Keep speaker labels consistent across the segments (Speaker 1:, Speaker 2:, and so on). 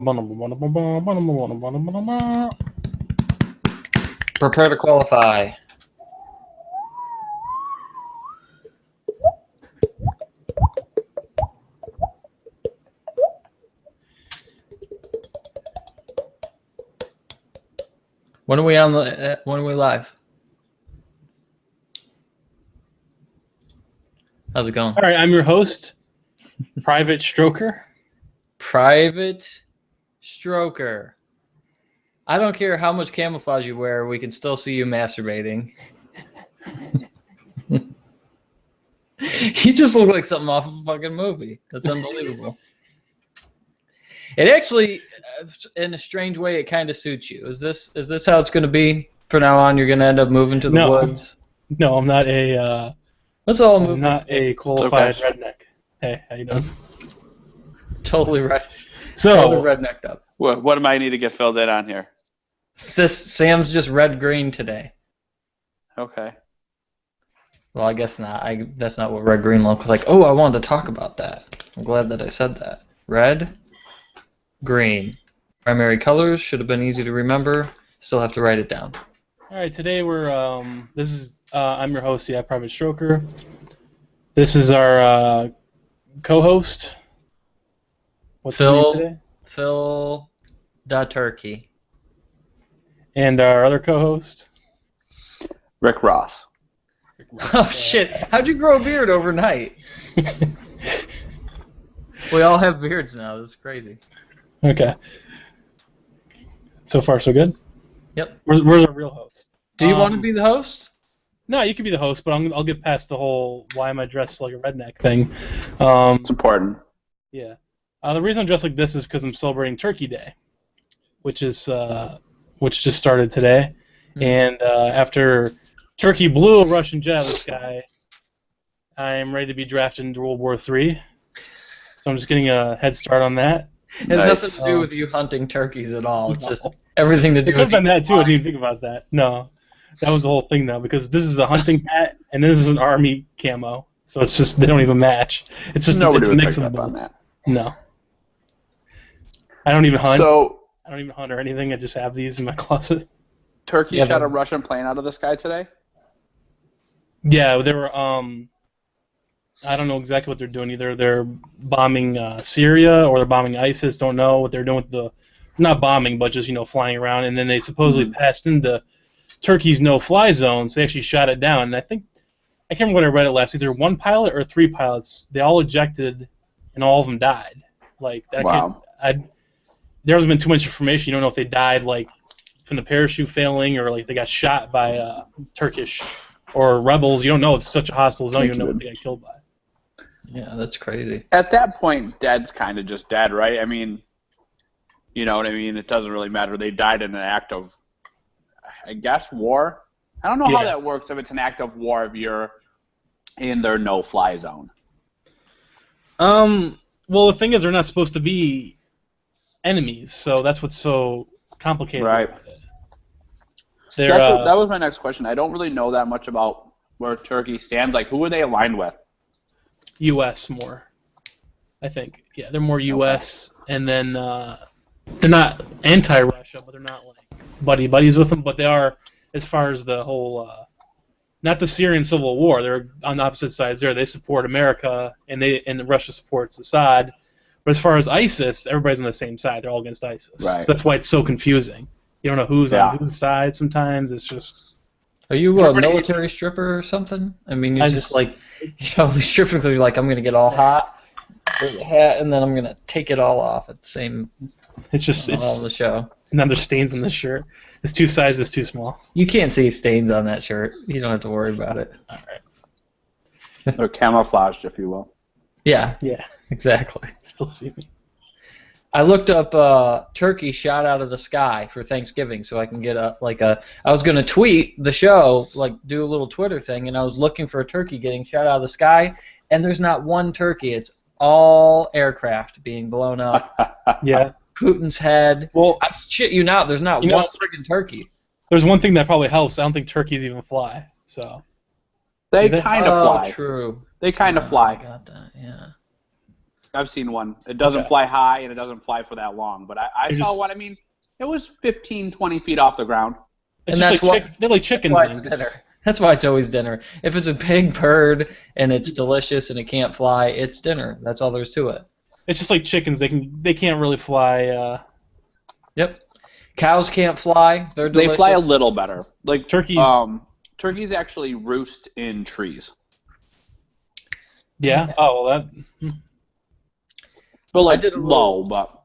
Speaker 1: Prepare to qualify. When are we on the? When are we live? How's it going?
Speaker 2: All right, I'm your host, Private Stroker.
Speaker 1: Private Stroker. I don't care how much camouflage you wear, we can still see you masturbating. You just look like something off of a fucking movie. That's unbelievable. It actually, in a strange way, it kind of suits you. Is this how it's going to be from now on? You're going to end up moving to the woods?
Speaker 2: No, I'm not a.
Speaker 1: Let's all move.
Speaker 2: I'm not a qualified redneck. Hey, how you doing?
Speaker 1: Totally right.
Speaker 2: So
Speaker 1: totally rednecked up.
Speaker 3: What do I need to get filled in on here?
Speaker 1: Sam's just red-green today.
Speaker 3: Okay.
Speaker 1: Well, I guess not. That's not what red-green looks like. Oh, I wanted to talk about that. I'm glad that I said that. Red, green. Primary colors should have been easy to remember. Still have to write it down.
Speaker 2: All right, today we're I'm your host, Private Stroker. This is our co-host. What's his name today?
Speaker 1: Phil da Turkey.
Speaker 2: And our other co-host?
Speaker 3: Rick Ross.
Speaker 1: Oh, shit. How'd you grow a beard overnight? We all have beards now. This is crazy.
Speaker 2: Okay. So far, so good?
Speaker 1: Yep.
Speaker 2: Where's our real host?
Speaker 1: Do you want to be the host?
Speaker 2: No, you can be the host, but I'll get past the whole why am I dressed like a redneck thing.
Speaker 3: It's important.
Speaker 2: Yeah. The reason I'm dressed like this is because I'm celebrating Turkey Day, which just started today.
Speaker 1: Mm-hmm.
Speaker 2: And after Turkey blew a Russian jet out of the sky, I am ready to be drafted into World War III. So I'm just getting a head start on that.
Speaker 1: It has nothing to do with you hunting turkeys at all. It's just everything to do with you.
Speaker 2: It could have been that, too. I didn't even think about that. No. That was the whole thing, though, because this is a hunting hat, and this is an army camo. So it's just, they don't even match. It's just
Speaker 3: Nobody
Speaker 2: a
Speaker 3: would
Speaker 2: mix
Speaker 3: pick
Speaker 2: of
Speaker 3: up on
Speaker 2: both.
Speaker 3: that.
Speaker 2: No. I don't even hunt.
Speaker 3: So,
Speaker 2: I don't even hunt or anything. I just have these in my closet.
Speaker 3: Turkey shot a Russian plane out of the sky today?
Speaker 2: Yeah, they were, I don't know exactly what they're doing. Either they're bombing Syria or they're bombing ISIS. Don't know what they're doing with the, not bombing, but just, flying around. And then they supposedly passed into Turkey's no-fly zone, so they actually shot it down. And I can't remember when I read it last. Either one pilot or three pilots, they all ejected, and all of them died. Like that.
Speaker 3: Wow.
Speaker 2: There hasn't been too much information. You don't know if they died like from the parachute failing or like they got shot by Turkish or rebels. You don't know. It's such a hostile zone. You don't know what they got killed by.
Speaker 1: Yeah, that's crazy.
Speaker 3: At that point, dead's kind of just dead, right? I mean, you know what I mean? It doesn't really matter. They died in an act of, I guess, war. I don't know how that works if it's an act of war if you're in their no-fly zone.
Speaker 2: Well, the thing is, they're not supposed to be enemies, so that's what's so complicated.
Speaker 3: Right. That was my next question. I don't really know that much about where Turkey stands. Like, who are they aligned with?
Speaker 2: U.S. more, I think. Yeah, they're more U.S. Okay. And then they're not anti-Russia, but they're not like buddies with them. But they are, as far as the whole, not the Syrian civil war. They're on the opposite sides there. They support America, and Russia supports Assad. But as far as ISIS, everybody's on the same side. They're all against ISIS.
Speaker 3: Right.
Speaker 2: So that's why it's so confusing. You don't know who's on whose side sometimes. It's just.
Speaker 1: Are you a military stripper or something? I mean, you're just like, stripping because you're like, I'm going to get all hot, wear the hat, and then I'm going to take it all off at the same
Speaker 2: It's just,
Speaker 1: on the show.
Speaker 2: It's another stains on this shirt. It's two sizes too small.
Speaker 1: You can't see stains on that shirt. You don't have to worry about it.
Speaker 2: All right.
Speaker 3: They're camouflaged, if you will.
Speaker 1: Yeah.
Speaker 2: Yeah.
Speaker 1: Exactly.
Speaker 2: Still see me.
Speaker 1: I looked up turkey shot out of the sky for Thanksgiving, so I can get I was gonna tweet the show, like do a little Twitter thing, and I was looking for a turkey getting shot out of the sky, and there's not one turkey. It's all aircraft being blown up.
Speaker 2: Yeah.
Speaker 1: Putin's head.
Speaker 2: Well,
Speaker 1: I shit you not. There's not one friggin' turkey.
Speaker 2: There's one thing that probably helps. I don't think turkeys even fly. So.
Speaker 3: They kind of fly.
Speaker 1: True.
Speaker 3: They kind of fly.
Speaker 1: I got that. Yeah.
Speaker 3: I've seen one. It doesn't fly high and it doesn't fly for that long. But I saw one. I mean, it was 15, 20 feet off the ground.
Speaker 2: It's just like they're like chickens.
Speaker 1: That's why it's always dinner. If it's a big bird and it's delicious and it can't fly, it's dinner. That's all there is to it.
Speaker 2: It's just like chickens. They can't really fly.
Speaker 1: Yep. Cows can't fly. They're delicious.
Speaker 3: They fly a little better. Like
Speaker 2: turkeys.
Speaker 3: Turkeys actually roost in trees.
Speaker 2: Yeah. Oh, well, that.
Speaker 3: But like low, but.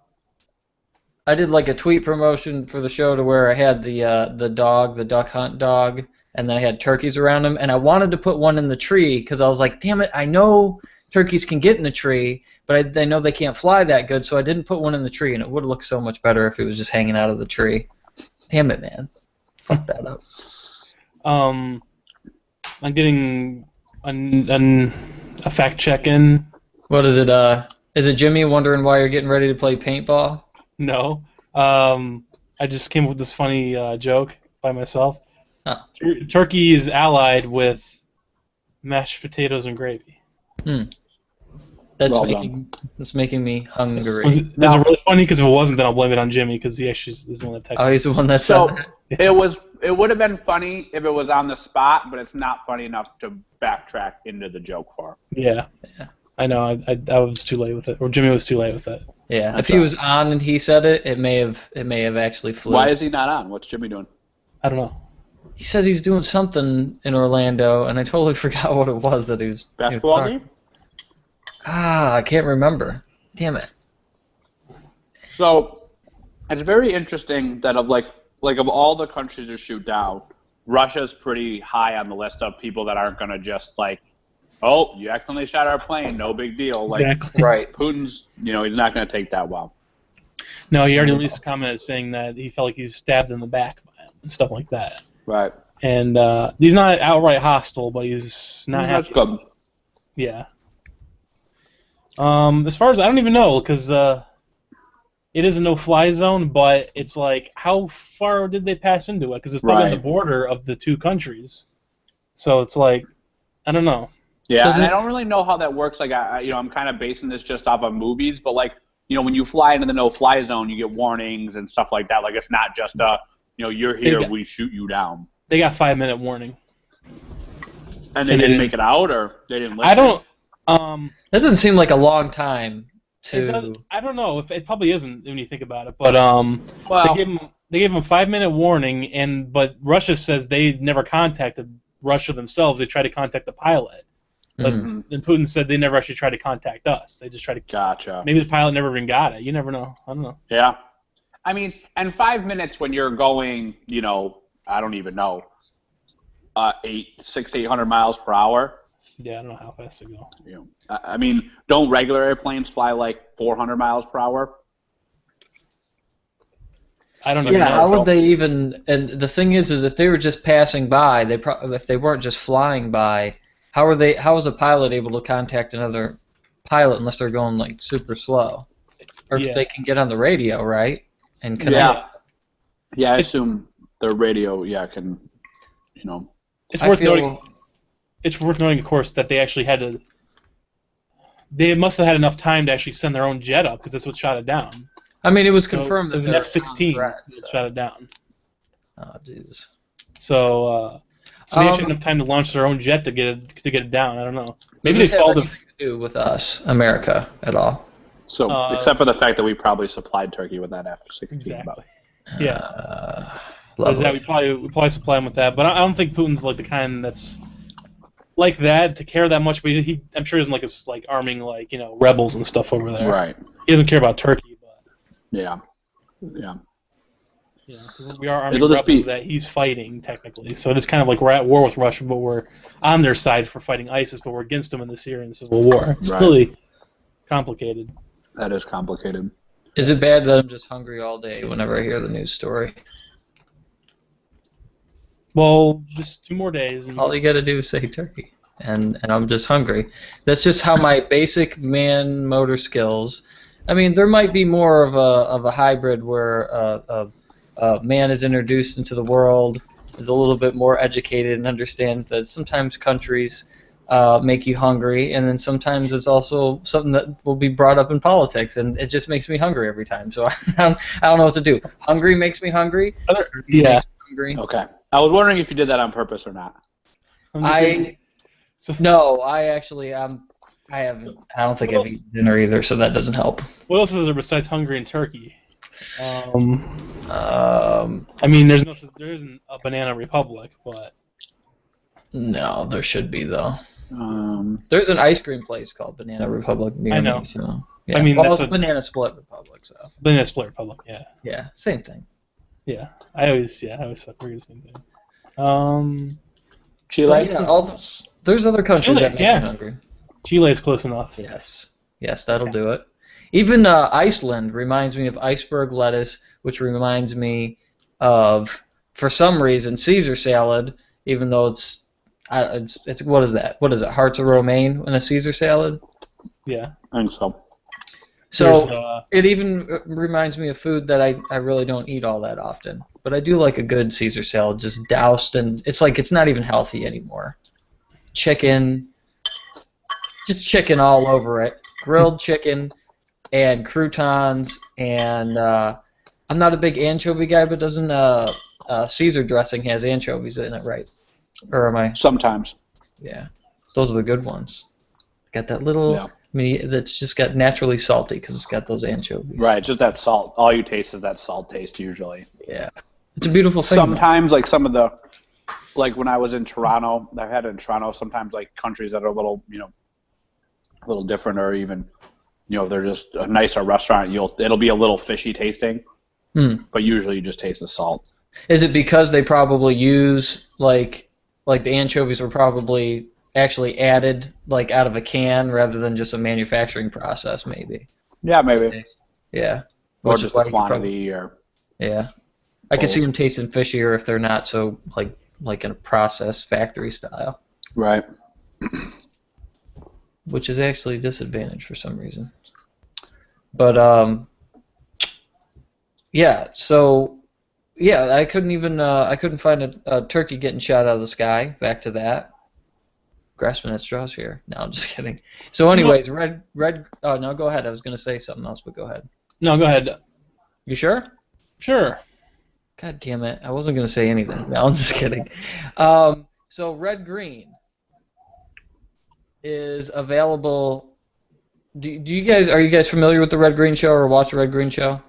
Speaker 1: I did like a tweet promotion for the show to where I had the duck hunt dog, and then I had turkeys around him, and I wanted to put one in the tree because I was like, damn it, I know turkeys can get in the tree, but I know they can't fly that good, so I didn't put one in the tree, and it would have looked so much better if it was just hanging out of the tree. Damn it, man. Fuck that up.
Speaker 2: I'm getting a fact check in.
Speaker 1: What is it? Is it Jimmy wondering why you're getting ready to play paintball?
Speaker 2: No. I just came up with this funny joke by myself.
Speaker 1: Oh.
Speaker 2: Turkey is allied with mashed potatoes and gravy.
Speaker 1: That's making me hungry.
Speaker 2: Is it really funny? Because if it wasn't, then I'll blame it on Jimmy because he actually is the one that texted.
Speaker 1: Oh, he's the one that said that.
Speaker 3: It would have been funny if it was on the spot, but it's not funny enough to backtrack into the joke for.
Speaker 2: Yeah. I know. I was too late with it, or Jimmy was too late with it.
Speaker 1: Yeah. If he was on and he said it, it may have actually flew.
Speaker 3: Why is he not on? What's Jimmy doing?
Speaker 2: I don't know.
Speaker 1: He said he's doing something in Orlando, and I totally forgot what it was that he was.
Speaker 3: Basketball game?
Speaker 1: I can't remember. Damn it.
Speaker 3: So, it's very interesting that of all the countries to shoot down, Russia's pretty high on the list of people that aren't going to just oh, you accidentally shot our plane, no big deal.
Speaker 2: Exactly.
Speaker 1: Right.
Speaker 3: Putin's, he's not going to take that well.
Speaker 2: No, he already released a comment saying that he felt like he's stabbed in the back by him and stuff like that.
Speaker 3: Right.
Speaker 2: And he's not outright hostile, but he's not happy.
Speaker 3: That's good.
Speaker 2: Yeah. As far as I don't even know, because it is a no-fly zone, but it's like, how far did they pass into it? Because it's probably on the border of the two countries. So it's like, I don't know.
Speaker 3: Yeah, and I don't really know how that works. Like, I'm kind of basing this just off of movies, but when you fly into the no-fly zone, you get warnings and stuff like that. Like, it's not just you're here, we shoot you down.
Speaker 2: They got 5-minute warning.
Speaker 3: And they didn't make it out, or they didn't listen?
Speaker 2: I don't.
Speaker 1: That doesn't seem like a long time to.
Speaker 2: I don't know. If it probably isn't when you think about it, but they gave him a 5-minute warning, but Russia says they never contacted Russia themselves. They tried to contact the pilot, but then Putin said they never actually tried to contact us. They just tried to.
Speaker 3: Gotcha.
Speaker 2: Maybe the pilot never even got it. You never know. I don't know.
Speaker 3: Yeah, I mean, and 5 minutes when you're going, I don't even know, 800 miles per hour.
Speaker 2: Yeah, I don't know how fast they go.
Speaker 3: I mean, don't regular airplanes fly like 400 miles per hour?
Speaker 2: I don't even know.
Speaker 1: How would they even? And the thing is if they were just passing by, if they weren't just flying by, how is a pilot able to contact another pilot unless they're going like super slow, or if they can get on the radio, right, and connect?
Speaker 3: Yeah, I assume the radio, can,
Speaker 2: It's worth noting. It's worth noting, of course, that they actually had to. They must have had enough time to actually send their own jet up because that's what shot it down.
Speaker 1: I mean, it was confirmed that
Speaker 2: it was an F-16 that shot it down.
Speaker 1: Oh, jeez.
Speaker 2: So they actually had enough time to launch their own jet to get it down. I don't know. Maybe they followed
Speaker 1: anything to do with us, America, at all.
Speaker 3: So, except for the fact that we probably supplied Turkey with that F-16.
Speaker 2: Exactly. Yeah. We probably supply them with that, but I don't think Putin's like the kind that's like that to care that much. But I'm sure he doesn't like arming rebels and stuff over there.
Speaker 3: Right.
Speaker 2: He doesn't care about Turkey, but
Speaker 3: yeah.
Speaker 2: We are arming rebels that he's fighting technically. So it's kind of like we're at war with Russia, but we're on their side for fighting ISIS, but we're against them in the Syrian civil war. It's really complicated.
Speaker 3: That is complicated.
Speaker 1: Is it bad that I'm just hungry all day whenever I hear the news story?
Speaker 2: Well, just 2 more days.
Speaker 1: All you got to do is say turkey, and I'm just hungry. That's just how my basic man motor skills. I mean, there might be more of a hybrid where a man is introduced into the world, is a little bit more educated, and understands that sometimes countries make you hungry, and then sometimes it's also something that will be brought up in politics, and it just makes me hungry every time. So I don't know what to do. Hungry makes me hungry.
Speaker 2: Yeah.
Speaker 1: Makes me hungry.
Speaker 3: Okay. I was wondering if you did that on purpose or not.
Speaker 1: No, I actually I haven't. I don't think I've eaten dinner either, so that doesn't help.
Speaker 2: What else is there besides hungry and turkey? I mean, there isn't a Banana Republic, but
Speaker 1: no, there should be though. There's an ice cream place called Banana Republic near
Speaker 2: I know.
Speaker 1: me, so yeah.
Speaker 2: I mean,
Speaker 1: well,
Speaker 2: that's
Speaker 1: it's Banana Split Republic, so
Speaker 2: Banana Split Republic, yeah.
Speaker 1: yeah, same thing.
Speaker 2: Yeah, I always figured the same thing.
Speaker 3: Chile?
Speaker 1: Yeah, there's other countries that make me hungry.
Speaker 2: Chile is close enough.
Speaker 1: Yes, that'll do it. Even Iceland reminds me of iceberg lettuce, which reminds me of, for some reason, Caesar salad. Even though it's what is that? What is it? Hearts of romaine in a Caesar salad?
Speaker 2: Yeah,
Speaker 3: I think so.
Speaker 1: So it even reminds me of food that I really don't eat all that often. But I do like a good Caesar salad, just doused, and it's like it's not even healthy anymore. Chicken, just chicken all over it. Grilled chicken and croutons, and I'm not a big anchovy guy, but doesn't Caesar dressing has anchovies in it, right? Or am I?
Speaker 3: Sometimes.
Speaker 1: Yeah, those are the good ones. Got that little.
Speaker 3: Yeah.
Speaker 1: I mean, that's just got naturally salty because it's got those anchovies.
Speaker 3: Right, just that salt. All you taste is that salt taste usually.
Speaker 1: Yeah, it's a beautiful thing.
Speaker 3: Sometimes, like some of the, like when I was in Toronto, I've had it in Toronto. Sometimes, like countries that are a little, a little different, or even, if they're just a nicer restaurant, it'll be a little fishy tasting. But usually, you just taste the salt.
Speaker 1: Is it because they probably use like the anchovies were probably actually added like out of a can rather than just a manufacturing process, maybe?
Speaker 3: Yeah, maybe.
Speaker 1: Yeah.
Speaker 3: Or just the quantity,
Speaker 1: yeah. I can see them tasting fishier if they're not so like in a process factory style.
Speaker 3: Right.
Speaker 1: Which is actually a disadvantage for some reason. But yeah. So yeah, I couldn't find a turkey getting shot out of the sky. Back to that. Grasping at straws here. No, I'm just kidding. So, anyways, red. Oh no, go ahead. I was gonna say something else, but go ahead.
Speaker 2: No, go ahead.
Speaker 1: You sure?
Speaker 2: Sure.
Speaker 1: God damn it! I wasn't gonna say anything. No, I'm just kidding. So Red Green is available. Are you guys familiar with the Red Green Show or watch the Red Green Show?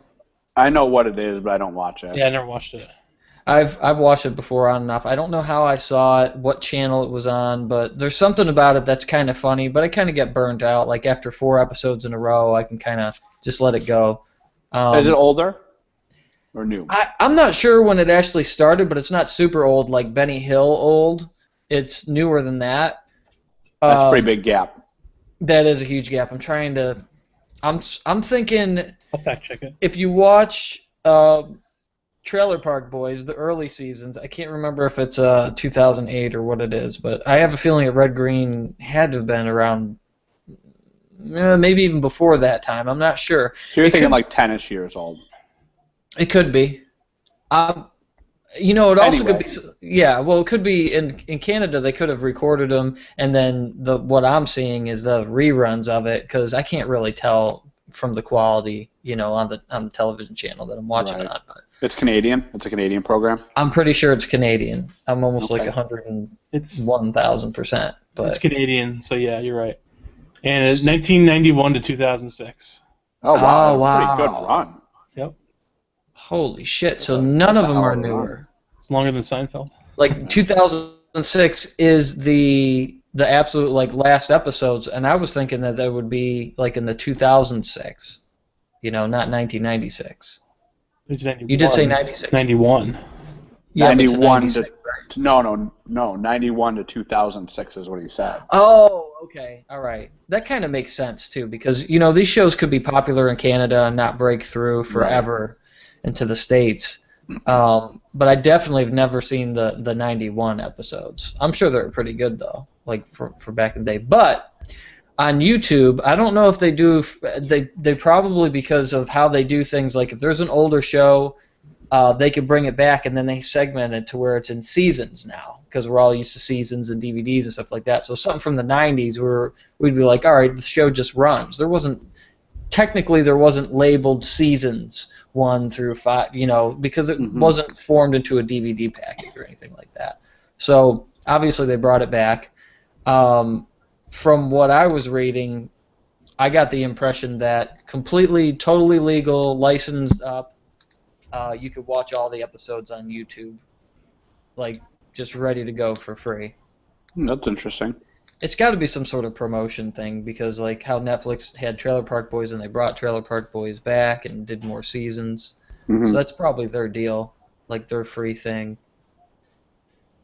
Speaker 3: I know what it is, but I don't watch it.
Speaker 2: Yeah, I never watched it.
Speaker 1: I've watched it before on and off. I don't know how I saw it, what channel it was on, but there's something about it that's kind of funny, but I kind of get burnt out. Like after 4 episodes in a row, I can kind of just let it go.
Speaker 3: Is it older or new?
Speaker 1: I'm not sure when it actually started, but it's not super old like Benny Hill old. It's newer than that.
Speaker 3: That's a pretty big gap.
Speaker 1: That is a huge gap. I'm thinking
Speaker 2: I'll fact check it.
Speaker 1: if you watch Trailer Park Boys, the early seasons, I can't remember if it's 2008 or what it is, but I have a feeling that Red Green had to have been around maybe even before that time. I'm not sure.
Speaker 3: So you're thinking like 10-ish years old.
Speaker 1: It could be. It also could be. Yeah, well, it could be in Canada. They could have recorded them, and then what I'm seeing is the reruns of it because I can't really tell from the quality, on the television channel that I'm watching it on.
Speaker 3: It's Canadian. It's a Canadian program.
Speaker 1: I'm pretty sure it's Canadian. I'm almost like
Speaker 2: It's
Speaker 1: 1,000%. But
Speaker 2: it's Canadian, so yeah, you're right. And it's 1991 to 2006.
Speaker 3: Oh wow!
Speaker 1: Oh, wow.
Speaker 3: Pretty good run.
Speaker 2: Yep.
Speaker 1: Holy shit! So none of them are newer.
Speaker 2: It's longer than Seinfeld.
Speaker 1: Like 2006 is the absolute like last episodes, and I was thinking that would be like in the 2006, not 1996.
Speaker 2: It's 91.
Speaker 1: You did say 96.
Speaker 2: 91.
Speaker 1: Yeah,
Speaker 3: 91
Speaker 1: to
Speaker 3: no, 91 to 2006 is what he said.
Speaker 1: Oh, okay, all right. That kind of makes sense too, because these shows could be popular in Canada and not break through forever into the States. But I definitely have never seen the 91 episodes. I'm sure they're pretty good though, like for back in the day. But on YouTube, I don't know if they do. They probably, because of how they do things, like if there's an older show, they could bring it back, and then they segment it to where it's in seasons now, because we're all used to seasons and DVDs and stuff like that. So something from the 90s where we'd be like, all right, the show just runs. Technically there wasn't labeled seasons 1 through 5, because it wasn't formed into a DVD package or anything like that. So obviously they brought it back. From what I was reading, I got the impression that completely, totally legal, licensed up, you could watch all the episodes on YouTube, like just ready to go for free.
Speaker 3: That's interesting.
Speaker 1: It's got to be some sort of promotion thing, because like how Netflix had Trailer Park Boys and they brought Trailer Park Boys back and did more seasons. So that's probably their deal, like their free thing.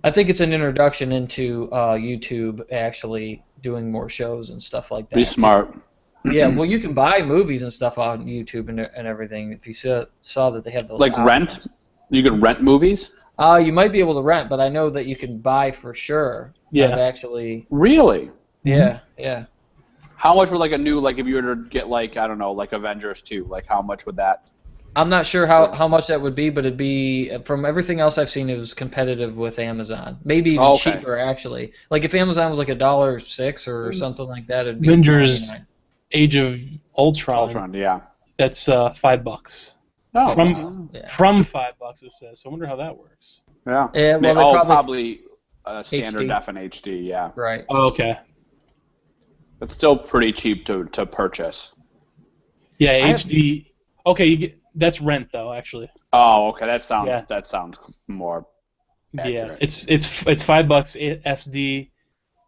Speaker 1: I think it's an introduction into YouTube actually doing more shows and stuff like that.
Speaker 3: Be smart.
Speaker 1: Yeah, well, you can buy movies and stuff on YouTube and everything. If you saw that they have those
Speaker 3: Like
Speaker 1: options.
Speaker 3: rent? You can rent movies?
Speaker 1: You might be able to rent, but I know that you can buy for sure.
Speaker 2: Yeah.
Speaker 1: I've actually.
Speaker 3: Really?
Speaker 1: Yeah.
Speaker 3: How much would like a new, like if you were to get like, I don't know, like Avengers 2, like how much would that?
Speaker 1: I'm not sure how much that would be, but it'd be, from everything else I've seen, it was competitive with Amazon. Maybe even cheaper, actually. Like if Amazon was like $1.06 or something like that, it'd be
Speaker 2: Avengers
Speaker 1: $1.99.
Speaker 2: Age of Ultron.
Speaker 3: Ultron, yeah.
Speaker 2: That's $5.
Speaker 3: Oh,
Speaker 2: From $5 it says. So I wonder how that works.
Speaker 3: yeah.
Speaker 1: Yeah, well, they
Speaker 3: probably standard
Speaker 1: HD.
Speaker 3: def and HD, yeah.
Speaker 1: Right.
Speaker 2: Oh, okay.
Speaker 3: It's still pretty cheap to purchase.
Speaker 2: Yeah, HD. Okay, that's rent though, actually.
Speaker 3: Oh, okay. That sounds more accurate.
Speaker 2: Yeah, it's $5 SD,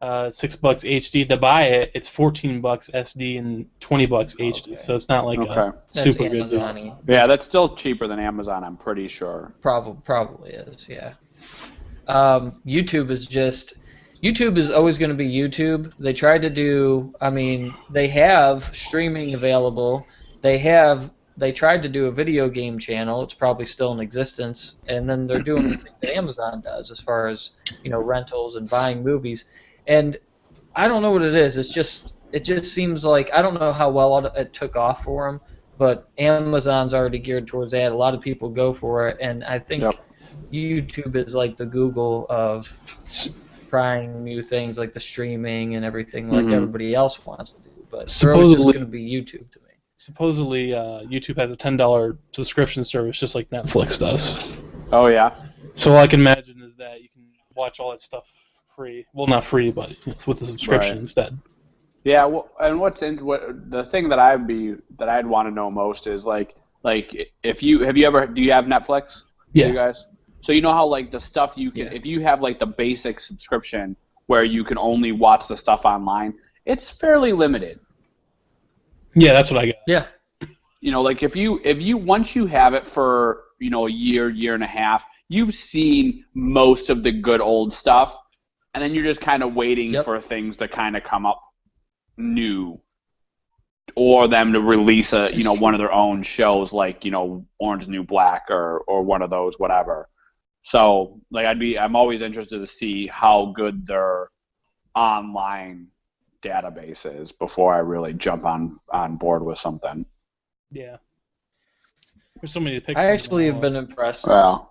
Speaker 2: $6 HD. To buy it, it's $14 SD and $20 HD.
Speaker 1: Okay.
Speaker 2: So it's not like a
Speaker 1: That's
Speaker 2: super good deal.
Speaker 1: Amazon-y.
Speaker 3: Yeah, that's still cheaper than Amazon, I'm pretty sure.
Speaker 1: Probably is, yeah. YouTube is always going to be YouTube. They tried to do, they have streaming available. They tried to do a video game channel. It's probably still in existence. And then they're doing the thing that Amazon does as far as, rentals and buying movies. And I don't know what it is. It just seems like, I don't know how well it took off for them, but Amazon's already geared towards that. A lot of people go for it, and I think YouTube is like the Google of trying new things, like the streaming and everything like everybody else wants to do. But they're always just going to be YouTube to me.
Speaker 2: Supposedly, YouTube has a $10 subscription service just like Netflix does.
Speaker 3: Oh, yeah?
Speaker 2: So all I can imagine is that you can watch all that stuff free. Well, not free, but it's with the subscription instead.
Speaker 3: Yeah, well, and the thing that I'd want to know most is like do you have Netflix?
Speaker 2: Yeah.
Speaker 3: You guys? So you know how like the stuff you can, if you have like the basic subscription where you can only watch the stuff online, it's fairly limited.
Speaker 2: Yeah, that's what I got.
Speaker 1: Yeah.
Speaker 3: Like if you once you have it for a year and a half, you've seen most of the good old stuff, and then you're just kind of waiting for things to kind of come up new, or them to release one of their own shows like Orange is the New Black or one of those, whatever. So like I'm always interested to see how good their online database is before I really jump on board with something.
Speaker 2: Yeah. There's so many pictures.
Speaker 1: I actually have been impressed.
Speaker 3: Well,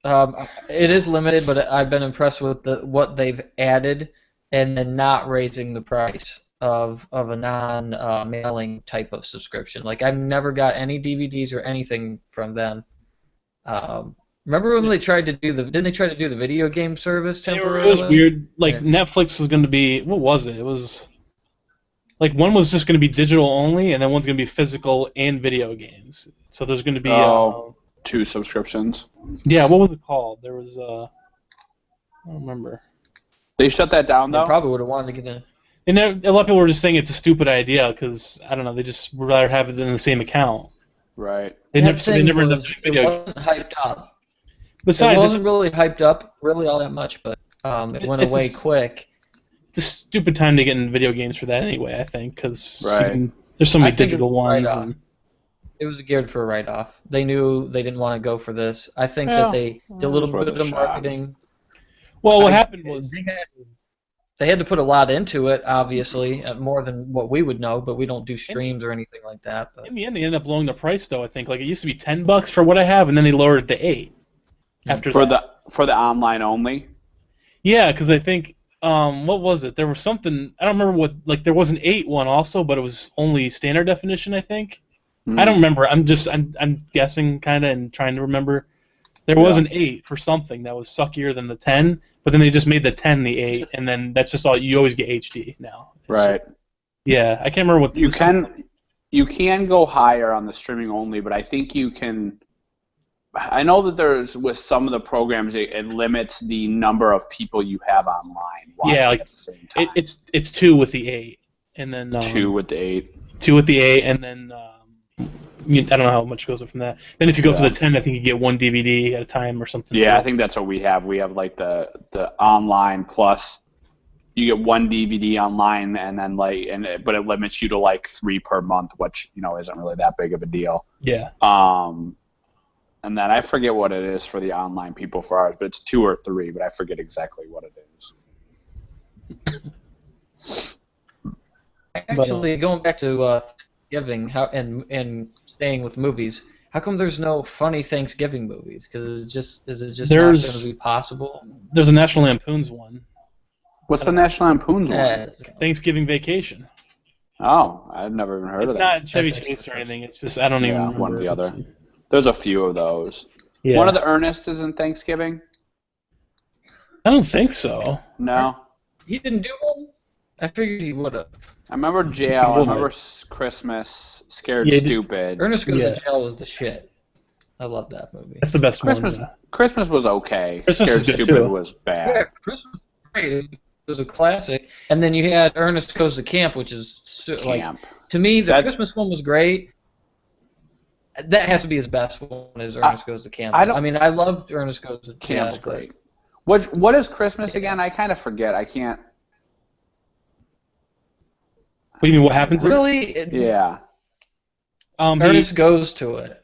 Speaker 1: it is limited, but I've been impressed with what they've added, and then not raising the price of a non-mailing type of subscription. Like I've never got any DVDs or anything from them. Remember when they tried to do didn't they try to do the video game service temporarily?
Speaker 2: It was weird. Like Netflix was going to be, what was it? It was like one was just going to be digital only, and then one's going to be physical and video games. So there's going to be
Speaker 3: 2 subscriptions.
Speaker 2: Yeah, what was it called? There was I don't remember.
Speaker 3: They shut that down though.
Speaker 1: They probably would have wanted to get in.
Speaker 2: And a lot of people were just saying it's a stupid idea because I don't know, they just would rather have it in the same account.
Speaker 3: Right.
Speaker 2: They never
Speaker 1: It
Speaker 2: video.
Speaker 1: wasn't hyped up.
Speaker 2: Besides,
Speaker 1: It wasn't really hyped up, really all that much, but it went away quick.
Speaker 2: It's a stupid time to get in video games for that anyway, I think, because there's so
Speaker 1: I
Speaker 2: many
Speaker 1: think
Speaker 2: digital ones.
Speaker 1: It was geared for a write-off. They knew they didn't want to go for this. I think that they did a little bit of marketing.
Speaker 2: Well, what happened was
Speaker 1: they had to put a lot into it, obviously, more than what we would know. But we don't do streams or anything like that. But
Speaker 2: In the end, they ended up lowering the price, though. I think like it used to be $10 for what I have, and then they lowered it to $8 after
Speaker 3: for
Speaker 2: that.
Speaker 3: the online only.
Speaker 2: Yeah, because I think what was it? There was something I don't remember what. Like there was an 8 one also, but it was only standard definition. I think. I don't remember. I'm guessing kind of and trying to remember. There was an 8 for something that was suckier than the 10, but then they just made the 10 the 8, and then that's just all. You always get HD now.
Speaker 3: Right.
Speaker 2: Yeah, I can't remember what
Speaker 3: You can go higher on the streaming only, but I think you can. I know that there's with some of the programs it limits the number of people you have online watching at the same time.
Speaker 2: It's 2 with the 8, and then
Speaker 3: 2 with the 8.
Speaker 2: 2 with the 8, and then I don't know how much goes up from that. Then if you go for the 10, I think you get 1 DVD at a time or something.
Speaker 3: Yeah, I think that's what we have. We have like the online plus. You get 1 DVD online, and then but it limits you to like 3 per month, which isn't really that big of a deal.
Speaker 2: Yeah.
Speaker 3: And then I forget what it is for the online people for ours, but it's 2 or 3, but I forget exactly what it is.
Speaker 1: Actually, going back to Thanksgiving, and staying with movies, how come there's no funny Thanksgiving movies? Because is it just not going to be possible?
Speaker 2: There's a National Lampoon's one.
Speaker 3: What's the National Lampoon's one?
Speaker 2: Thanksgiving Vacation.
Speaker 3: Oh, I've never even heard of that.
Speaker 2: It's not Chevy Chase or anything. It's just I don't even remember.
Speaker 3: One or the other. There's a few of those.
Speaker 2: Yeah.
Speaker 3: One of the Ernest is in Thanksgiving?
Speaker 2: I don't think so.
Speaker 3: No.
Speaker 1: He didn't do one? I figured he would have.
Speaker 3: I remember Jail. I remember Christmas, Scared Stupid.
Speaker 1: Ernest Goes to Jail was the shit. I love that movie.
Speaker 2: That's the best
Speaker 3: Christmas,
Speaker 2: one.
Speaker 3: Christmas was okay.
Speaker 2: Christmas
Speaker 3: Scared
Speaker 2: is good
Speaker 3: Stupid
Speaker 2: too.
Speaker 3: was bad.
Speaker 1: Yeah, Christmas was great. It was a classic. And then you had Ernest Goes to Camp, which is to me, the Christmas one was great. That has to be his best one. Is Ernest Goes to Camp? I loved Ernest Goes to
Speaker 3: Camp's great. What is Christmas again? I kind of forget. I can't.
Speaker 2: What do you mean? What happens?
Speaker 1: Really?
Speaker 3: Yeah.
Speaker 1: Ernest goes to it.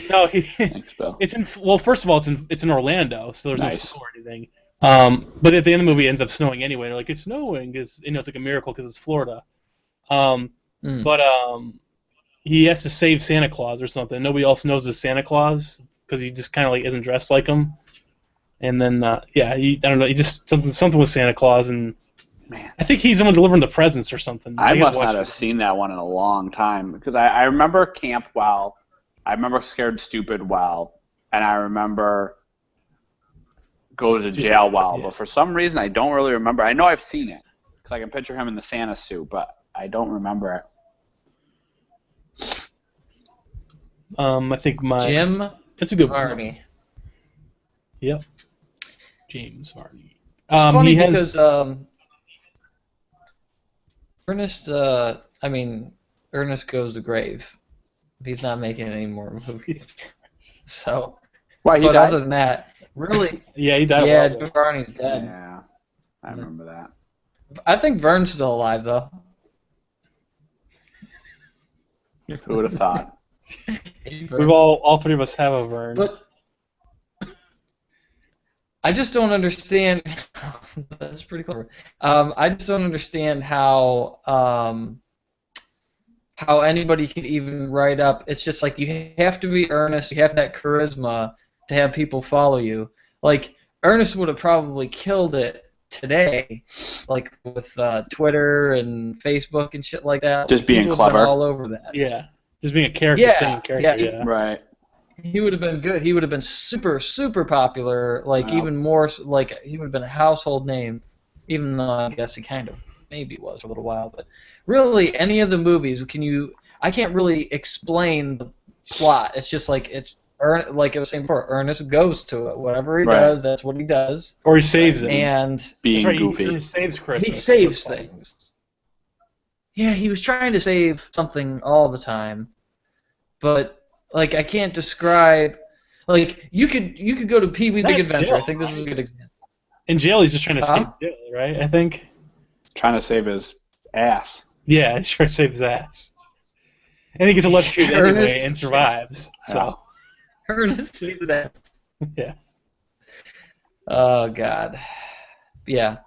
Speaker 2: No,
Speaker 3: Thanks, Bill.
Speaker 2: it's in. Well, first of all, it's in Orlando, so there's no snow or anything. But at the end of the movie, it ends up snowing anyway. They're like, it's snowing. It's like a miracle because it's Florida. But he has to save Santa Claus or something. Nobody else knows it's Santa Claus because he just kind of isn't dressed like him. And then I don't know. He just something with Santa Claus, and
Speaker 3: man,
Speaker 2: I think he's the one delivering the presents or something.
Speaker 3: I must not have seen that one in a long time because I remember Camp well, I remember Scared Stupid well, and I remember Goes to Jail well. But for some reason, I don't really remember. I know I've seen it because I can picture him in the Santa suit, but I don't remember it.
Speaker 2: I think
Speaker 1: Jim.
Speaker 2: It's a good
Speaker 1: Varney.
Speaker 2: one. Yep. James Varney.
Speaker 1: It's funny because Ernest Goes to Grave. He's not making any more movies. So,
Speaker 3: why?
Speaker 1: But other than that, really,
Speaker 2: yeah, he died.
Speaker 1: Yeah, Jim Varney's dead.
Speaker 3: Yeah, I remember that.
Speaker 1: I think Vern's still alive though.
Speaker 3: Who would have thought?
Speaker 2: We've all 3 of us have a Vern.
Speaker 1: But I just don't understand. That's pretty clever. I just don't understand how anybody could even write up. It's just like you have to be Ernest. You have that charisma to have people follow you. Like Ernest would have probably killed it today, like with Twitter and Facebook and shit like that.
Speaker 3: Just being clever.
Speaker 1: All over that.
Speaker 2: Yeah. Just being a character, staying a character. Yeah.
Speaker 3: Right.
Speaker 1: He would have been good. He would have been super, super popular. Even more. Like he would have been a household name. Even though I guess he kind of maybe was for a little while. But really, any of the movies, I can't really explain the plot. It's just like like I was saying before. Ernest goes to it. Whatever he does, that's what he does.
Speaker 2: Or he saves it.
Speaker 1: And
Speaker 3: being goofy.
Speaker 2: He saves Christmas.
Speaker 1: He saves things. Yeah, he was trying to save something all the time, but I can't describe. You could go to Pee-wee's Big Adventure. I think this is a good example.
Speaker 2: In jail, he's just trying to escape jail, right? I think.
Speaker 3: Trying to save his ass.
Speaker 2: Yeah, he's trying to save his ass. And he gets electrocuted anyway and survives. So.
Speaker 1: Ernest saves his ass.
Speaker 2: Yeah.
Speaker 1: Oh God. Yeah.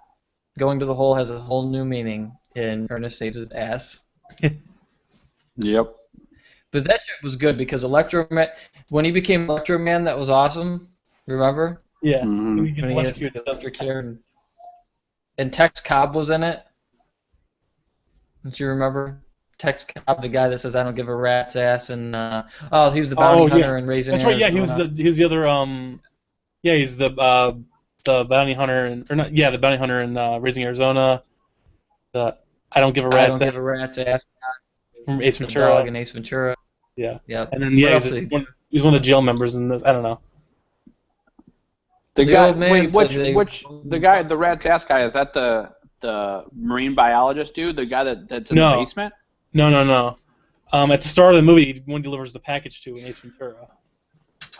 Speaker 1: going to the hole has a whole new meaning in Ernest Saves His Ass.
Speaker 3: Yep.
Speaker 1: But that shit was good because Electro Man, when he became Electro Man, that was awesome. Remember?
Speaker 2: Yeah.
Speaker 3: Mhm.
Speaker 2: When he gets
Speaker 1: When he had
Speaker 2: electrocuted,
Speaker 1: electrocuted. And Tex Cobb was in it. Don't you remember? Tex Cobb, the guy that says I don't give a rat's ass, and he was the bounty hunter in Raising
Speaker 2: That's right. Yeah,
Speaker 1: Arizona.
Speaker 2: he was the other yeah, he's the bounty hunter the bounty hunter in Raising Arizona. The I don't give a
Speaker 1: I
Speaker 2: rat's
Speaker 1: don't
Speaker 2: ass
Speaker 1: give a rat's ass.
Speaker 2: from Ace
Speaker 1: The
Speaker 2: Ventura.
Speaker 1: dog in Ace Ventura.
Speaker 2: Yeah.
Speaker 1: Yep.
Speaker 2: And then
Speaker 1: What else
Speaker 2: he's
Speaker 1: did he do?
Speaker 2: he's one of the jail members in this. I don't know.
Speaker 3: The
Speaker 1: The
Speaker 3: guy.
Speaker 1: old man
Speaker 3: Wait,
Speaker 1: said
Speaker 3: which the guy, the rat's ass guy? Is that the marine biologist dude? The guy that's in
Speaker 2: No.
Speaker 3: the basement?
Speaker 2: No. At the start of the movie, one delivers the package to in Ace Ventura.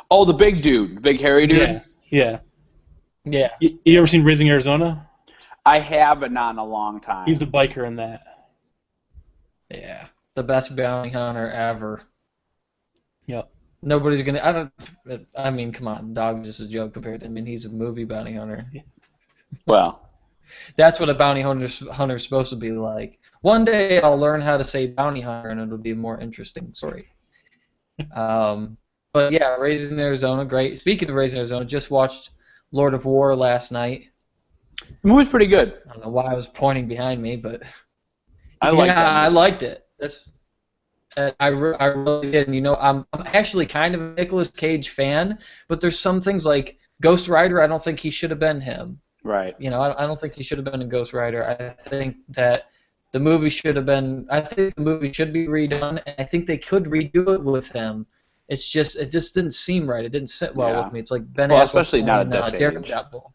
Speaker 3: Oh, the big dude, the big hairy dude.
Speaker 2: Yeah.
Speaker 1: Yeah.
Speaker 2: You ever seen Raising Arizona?
Speaker 3: I have, but not in a long time.
Speaker 2: He's the biker in that.
Speaker 1: Yeah. The best bounty hunter ever.
Speaker 2: Yep.
Speaker 1: Nobody's gonna. I mean, come on, dog's just a joke compared to. I mean, he's a movie bounty hunter.
Speaker 3: Well,
Speaker 1: That's what a bounty hunter's supposed to be like. One day I'll learn how to say bounty hunter, and it'll be a more interesting story. But yeah, Raising Arizona, great. Speaking of Raising Arizona, just watched Lord of War last night.
Speaker 3: the movie's pretty good.
Speaker 1: I don't know why I was pointing behind me, but
Speaker 3: I like
Speaker 1: yeah,
Speaker 3: that
Speaker 1: I
Speaker 3: movie.
Speaker 1: liked it. I really did. And, you know, I'm actually kind of a Nicolas Cage fan, but there's some things like Ghost Rider. I don't think he should have been him.
Speaker 3: Right.
Speaker 1: You know, I don't think he should have been in Ghost Rider. I think that the movie should have been. I think the movie should be redone, and I think they could redo it with him. It just didn't seem right. It didn't sit well
Speaker 3: Yeah.
Speaker 1: with me. It's like Ben
Speaker 3: Well,
Speaker 1: Affleck
Speaker 3: especially not at
Speaker 1: playing,
Speaker 3: this age.
Speaker 1: Daredevil.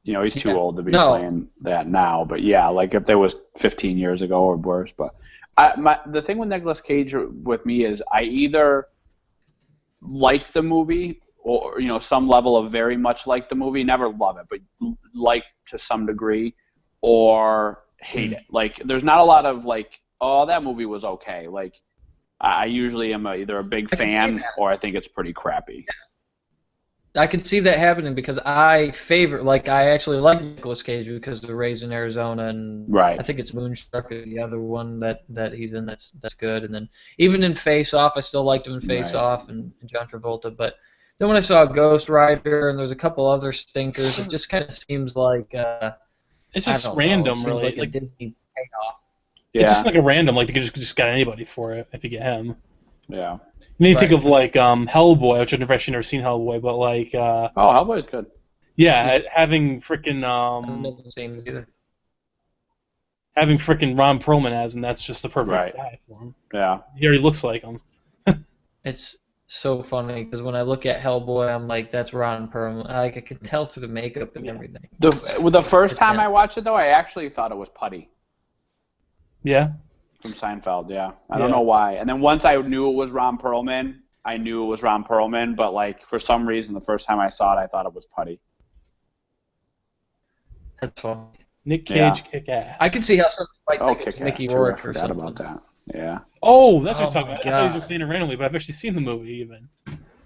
Speaker 3: You know, he's too
Speaker 1: Yeah.
Speaker 3: old to be
Speaker 1: No.
Speaker 3: playing that now. But yeah, like if there was 15 years ago or worse. But the thing with Nicolas Cage with me is I either like the movie or, you know, some level of very much like the movie, never love it, but like to some degree, or hate it. Like there's not a lot of like, oh, that movie was okay. Like I usually am either a big
Speaker 1: I can see
Speaker 3: fan
Speaker 1: that.
Speaker 3: or I think it's pretty crappy.
Speaker 1: I can see that happening because I actually like Nicolas Cage because of Raising Arizona, and
Speaker 3: Right.
Speaker 1: I think it's Moonstruck is the other one that he's in that's good. And then even in Face Off, I still liked him in Face
Speaker 3: Right.
Speaker 1: Off and John Travolta. But then when I saw Ghost Rider and there's a couple other stinkers, it just kind of seems like
Speaker 2: It's
Speaker 1: I
Speaker 2: just
Speaker 1: don't know,
Speaker 2: random,
Speaker 1: it seems
Speaker 2: really.
Speaker 1: like a
Speaker 2: Like,
Speaker 1: Disney payoff.
Speaker 3: Yeah.
Speaker 2: It's just like a random. Like they could just get anybody for it if you get him.
Speaker 3: Yeah.
Speaker 2: And then you think
Speaker 1: Right.
Speaker 2: of like Hellboy, which I've actually never seen Hellboy, but like
Speaker 3: Oh, Hellboy's good.
Speaker 2: yeah, having freaking
Speaker 1: I haven't seen it either.
Speaker 2: Ron Perlman as him, that's just the perfect
Speaker 3: Right.
Speaker 2: guy for him.
Speaker 3: Yeah.
Speaker 2: He already looks like him.
Speaker 1: It's so funny because when I look at Hellboy, I'm like, that's Ron Perlman. Like I can tell through the makeup and everything.
Speaker 3: The first
Speaker 1: It's
Speaker 3: time
Speaker 1: him.
Speaker 3: I watched it, though, I actually thought it was Putty
Speaker 2: Yeah.
Speaker 3: from Seinfeld, yeah. I don't
Speaker 2: Yeah.
Speaker 3: know why. And then once I knew it was Ron Perlman, but, like, for some reason, the first time I saw it, I thought it was Putty.
Speaker 1: That's funny.
Speaker 2: Nick Cage
Speaker 3: Yeah.
Speaker 2: kick ass.
Speaker 1: I can see how somebody might
Speaker 3: Oh,
Speaker 1: think it's
Speaker 3: Kick-Ass,
Speaker 1: Mickey
Speaker 3: too. I
Speaker 1: Rourke or
Speaker 3: forgot
Speaker 1: something.
Speaker 3: about that. Yeah.
Speaker 2: Oh, that's what he's
Speaker 1: Oh
Speaker 2: talking
Speaker 1: my
Speaker 2: about. I thought he was
Speaker 1: God.
Speaker 2: just saying it randomly, but I've actually seen the movie even.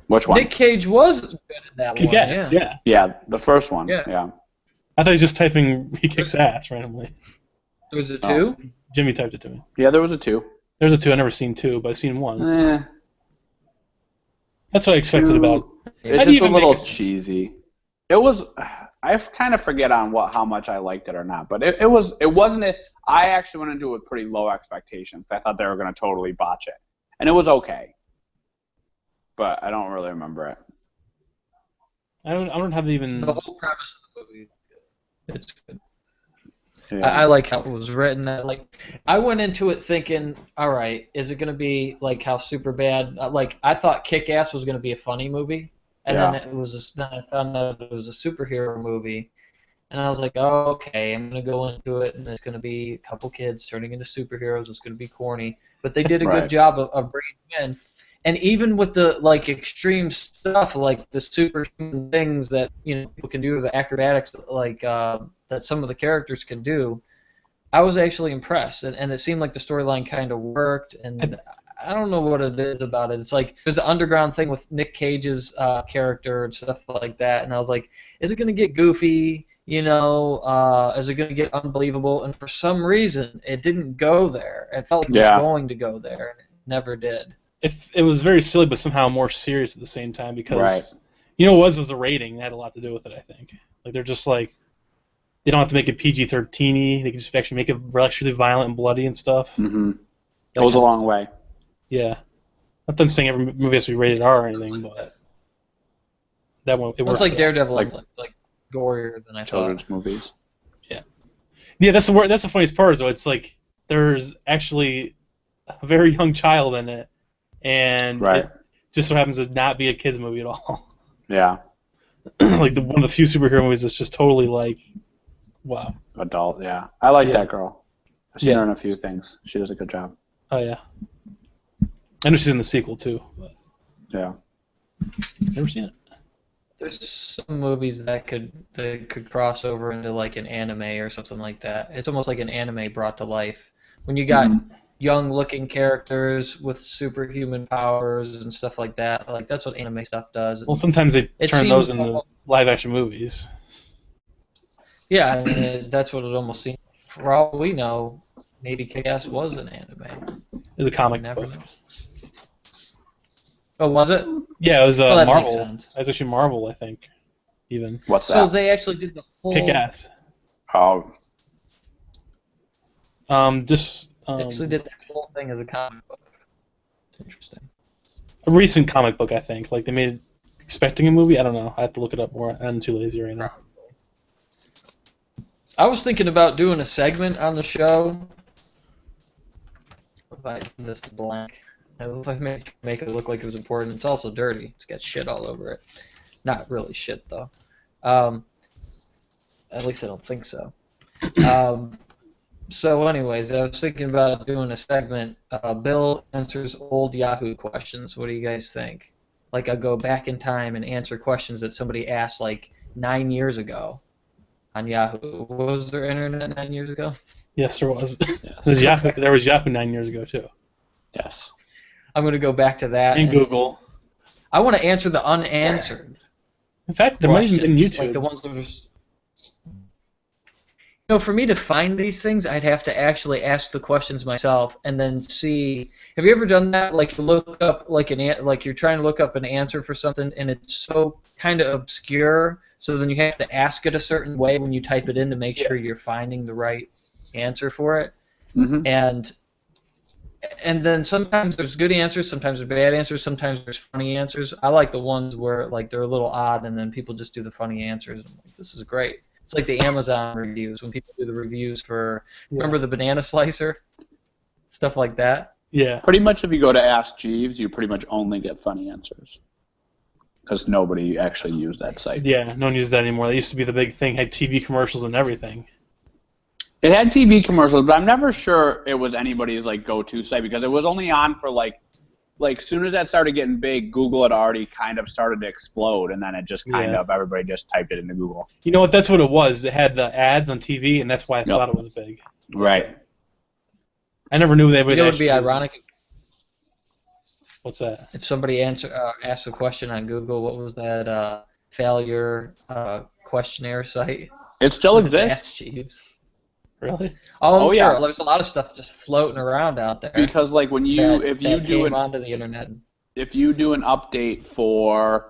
Speaker 3: Which one?
Speaker 1: Nick Cage was good in that
Speaker 2: Kick
Speaker 1: one.
Speaker 2: ass,
Speaker 1: Yeah.
Speaker 3: Yeah, the first one.
Speaker 1: Yeah.
Speaker 3: Yeah.
Speaker 2: I thought he was just typing he kicks ass randomly.
Speaker 1: There was a
Speaker 3: Oh.
Speaker 1: two.
Speaker 2: Jimmy typed it to me.
Speaker 3: Yeah, there was a 2.
Speaker 2: There's a 2. I've never seen 2, but I've seen 1. That's what I expected
Speaker 3: 2.
Speaker 2: about.
Speaker 3: It's
Speaker 2: How do
Speaker 3: just
Speaker 2: you
Speaker 3: a
Speaker 2: even
Speaker 3: little
Speaker 2: make it-
Speaker 3: cheesy. It was. I kind of forget on how much I liked it or not, but it wasn't it. I actually went into it with pretty low expectations. I thought they were going to totally botch it, and it was okay, but I don't really remember it.
Speaker 2: I don't have even.
Speaker 1: The whole premise of the movie. It's good.
Speaker 3: Yeah.
Speaker 1: I like how it was written. I went into it thinking, all right, is it going to be like how Superbad? Like I thought Kick Ass was going to be a funny movie, and then then I found out it was a superhero movie, and I was like, oh, okay, I'm going to go into it, and it's going to be a couple kids turning into superheroes. It's going to be corny, but they did a
Speaker 3: Right.
Speaker 1: good job of bringing it in. And even with the like extreme stuff, like the superhuman things that people can do, the acrobatics, like that some of the characters can do, I was actually impressed, and it seemed like the storyline kind of worked. And I don't know what it is about it. It's like there's the underground thing with Nick Cage's character and stuff like that, and I was like, is it going to get goofy? is it going to get unbelievable? And for some reason, it didn't go there. It felt like it
Speaker 3: Yeah.
Speaker 1: was going to go there, and it never did.
Speaker 2: It was very silly, but somehow more serious at the same time because
Speaker 3: Right.
Speaker 2: what was a rating that had a lot to do with it. I think like they're just like they don't have to make it PG-13y. They can just actually make it actually violent and bloody and stuff.
Speaker 3: Mm-hmm. Goes a long way.
Speaker 2: Yeah, not them saying every movie has to be rated R or anything, but that one it
Speaker 1: It's
Speaker 2: works.
Speaker 1: like Daredevil,
Speaker 3: Like-
Speaker 1: like gorier than I
Speaker 3: Children's
Speaker 1: thought.
Speaker 3: movies.
Speaker 2: Yeah, that's the funniest part. Though it's like there's actually a very young child in it, and
Speaker 3: Right.
Speaker 2: it just so happens to not be a kids movie at all.
Speaker 3: Yeah.
Speaker 2: Like one of the few superhero movies that's just totally like, wow.
Speaker 3: Adult. Yeah. I like
Speaker 2: Yeah.
Speaker 3: that girl. I've seen
Speaker 2: Yeah.
Speaker 3: her in a few things. She does a good job.
Speaker 2: Oh yeah. I know she's in the sequel too. But
Speaker 3: Yeah.
Speaker 2: never seen it.
Speaker 1: There's some movies that could cross over into like an anime or something like that. It's almost like an anime brought to life. When you got young-looking characters with superhuman powers and stuff like that, like that's what anime stuff does.
Speaker 2: Well, sometimes they
Speaker 1: It
Speaker 2: turn those
Speaker 1: seems
Speaker 2: into
Speaker 1: almost-
Speaker 2: live-action movies.
Speaker 1: Yeah, I mean, that's what it almost seems. For all we know, maybe Kick-Ass was an anime.
Speaker 2: It's a comic
Speaker 1: Never
Speaker 2: book.
Speaker 1: know. Oh, was it?
Speaker 2: Yeah, it was
Speaker 1: Well, that makes
Speaker 2: Marvel.
Speaker 1: sense.
Speaker 2: It was actually Marvel, I think. Even
Speaker 3: What's
Speaker 1: So
Speaker 3: that?
Speaker 1: they actually did the whole.
Speaker 2: Kick-Ass.
Speaker 3: Oh,
Speaker 1: They actually did that whole thing as a comic book. It's interesting.
Speaker 2: a recent comic book, I think. Like they made it expecting a movie. I don't know. I have to look it up more. I'm too lazy right now.
Speaker 1: I was thinking about doing a segment on the show. If I this is blank, if I make it look like it was important, it's also dirty. It's got shit all over it. Not really shit though. At least I don't think so. So, anyways, I was thinking about doing a segment. Bill answers old Yahoo questions. What do you guys think? Like, I go back in time and answer questions that somebody asked like 9 years ago on Yahoo. Was there internet 9 years ago?
Speaker 2: Yes, there was.
Speaker 3: yes.
Speaker 2: There's Yahoo. There was Yahoo 9 years ago too.
Speaker 3: Yes.
Speaker 1: I'm going to go back to that.
Speaker 2: And Google.
Speaker 1: I want to answer the unanswered
Speaker 2: In fact, there might even
Speaker 1: questions,
Speaker 2: be YouTube.
Speaker 1: like the ones that are. For me to find these things, I'd have to actually ask the questions myself and then see. Have you ever done that? Like you look up like you're trying to look up an answer for something and it's so kind of obscure, so then you have to ask it a certain way when you type it in to make sure you're finding the right answer for it.
Speaker 3: Mm-hmm.
Speaker 1: And then sometimes there's good answers, sometimes there's bad answers, sometimes there's funny answers. I like the ones where like they're a little odd and then people just do the funny answers. I'm like, this is great. It's like the Amazon reviews when people do the reviews for remember the banana slicer, stuff like that.
Speaker 2: Yeah.
Speaker 3: Pretty much, if you go to Ask Jeeves, you pretty much only get funny answers because nobody actually used that site.
Speaker 2: Yeah. No one uses that anymore. That used to be the big thing. Had TV commercials and everything.
Speaker 3: It had TV commercials, but I'm never sure it was anybody's like go-to site because it was only on for like soon as that started getting big, Google had already kind of started to explode, and then it just kind of everybody just typed it into Google.
Speaker 2: You know what? That's what it was. It had the ads on TV, and that's why I thought it was big.
Speaker 3: Right.
Speaker 2: I never knew they would.
Speaker 1: You know, it would be ironic
Speaker 2: What's that?
Speaker 1: if somebody asked a question on Google. What was that failure questionnaire site?
Speaker 3: It still
Speaker 1: It's
Speaker 3: exists
Speaker 1: Ask Jeeves.
Speaker 2: Really?
Speaker 1: Oh,
Speaker 3: Oh,
Speaker 1: sure.
Speaker 3: yeah.
Speaker 1: There's a lot of stuff just floating around out there.
Speaker 3: because like when you
Speaker 1: that came onto the internet.
Speaker 3: if you do an update for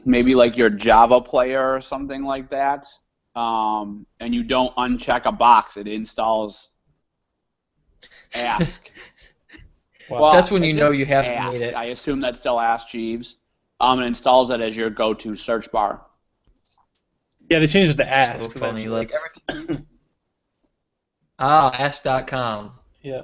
Speaker 3: maybe like your Java player or something like that, and you don't uncheck a box, it installs Ask.
Speaker 2: Wow.
Speaker 3: Well,
Speaker 1: That's when you
Speaker 3: it's
Speaker 1: know
Speaker 3: just
Speaker 1: you haven't
Speaker 3: Ask.
Speaker 1: made it.
Speaker 3: I assume that's still Ask Jeeves. And installs it as your go-to search bar.
Speaker 2: Yeah, they changed it to Ask.
Speaker 1: So funny. Like every ask.com
Speaker 2: Yeah.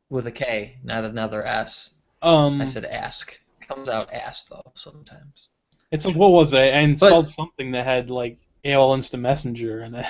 Speaker 1: with a K, not another S.
Speaker 2: I
Speaker 1: I said ask. Comes out ass though sometimes.
Speaker 2: It's like, what was it? I installed something that had like AOL Instant Messenger and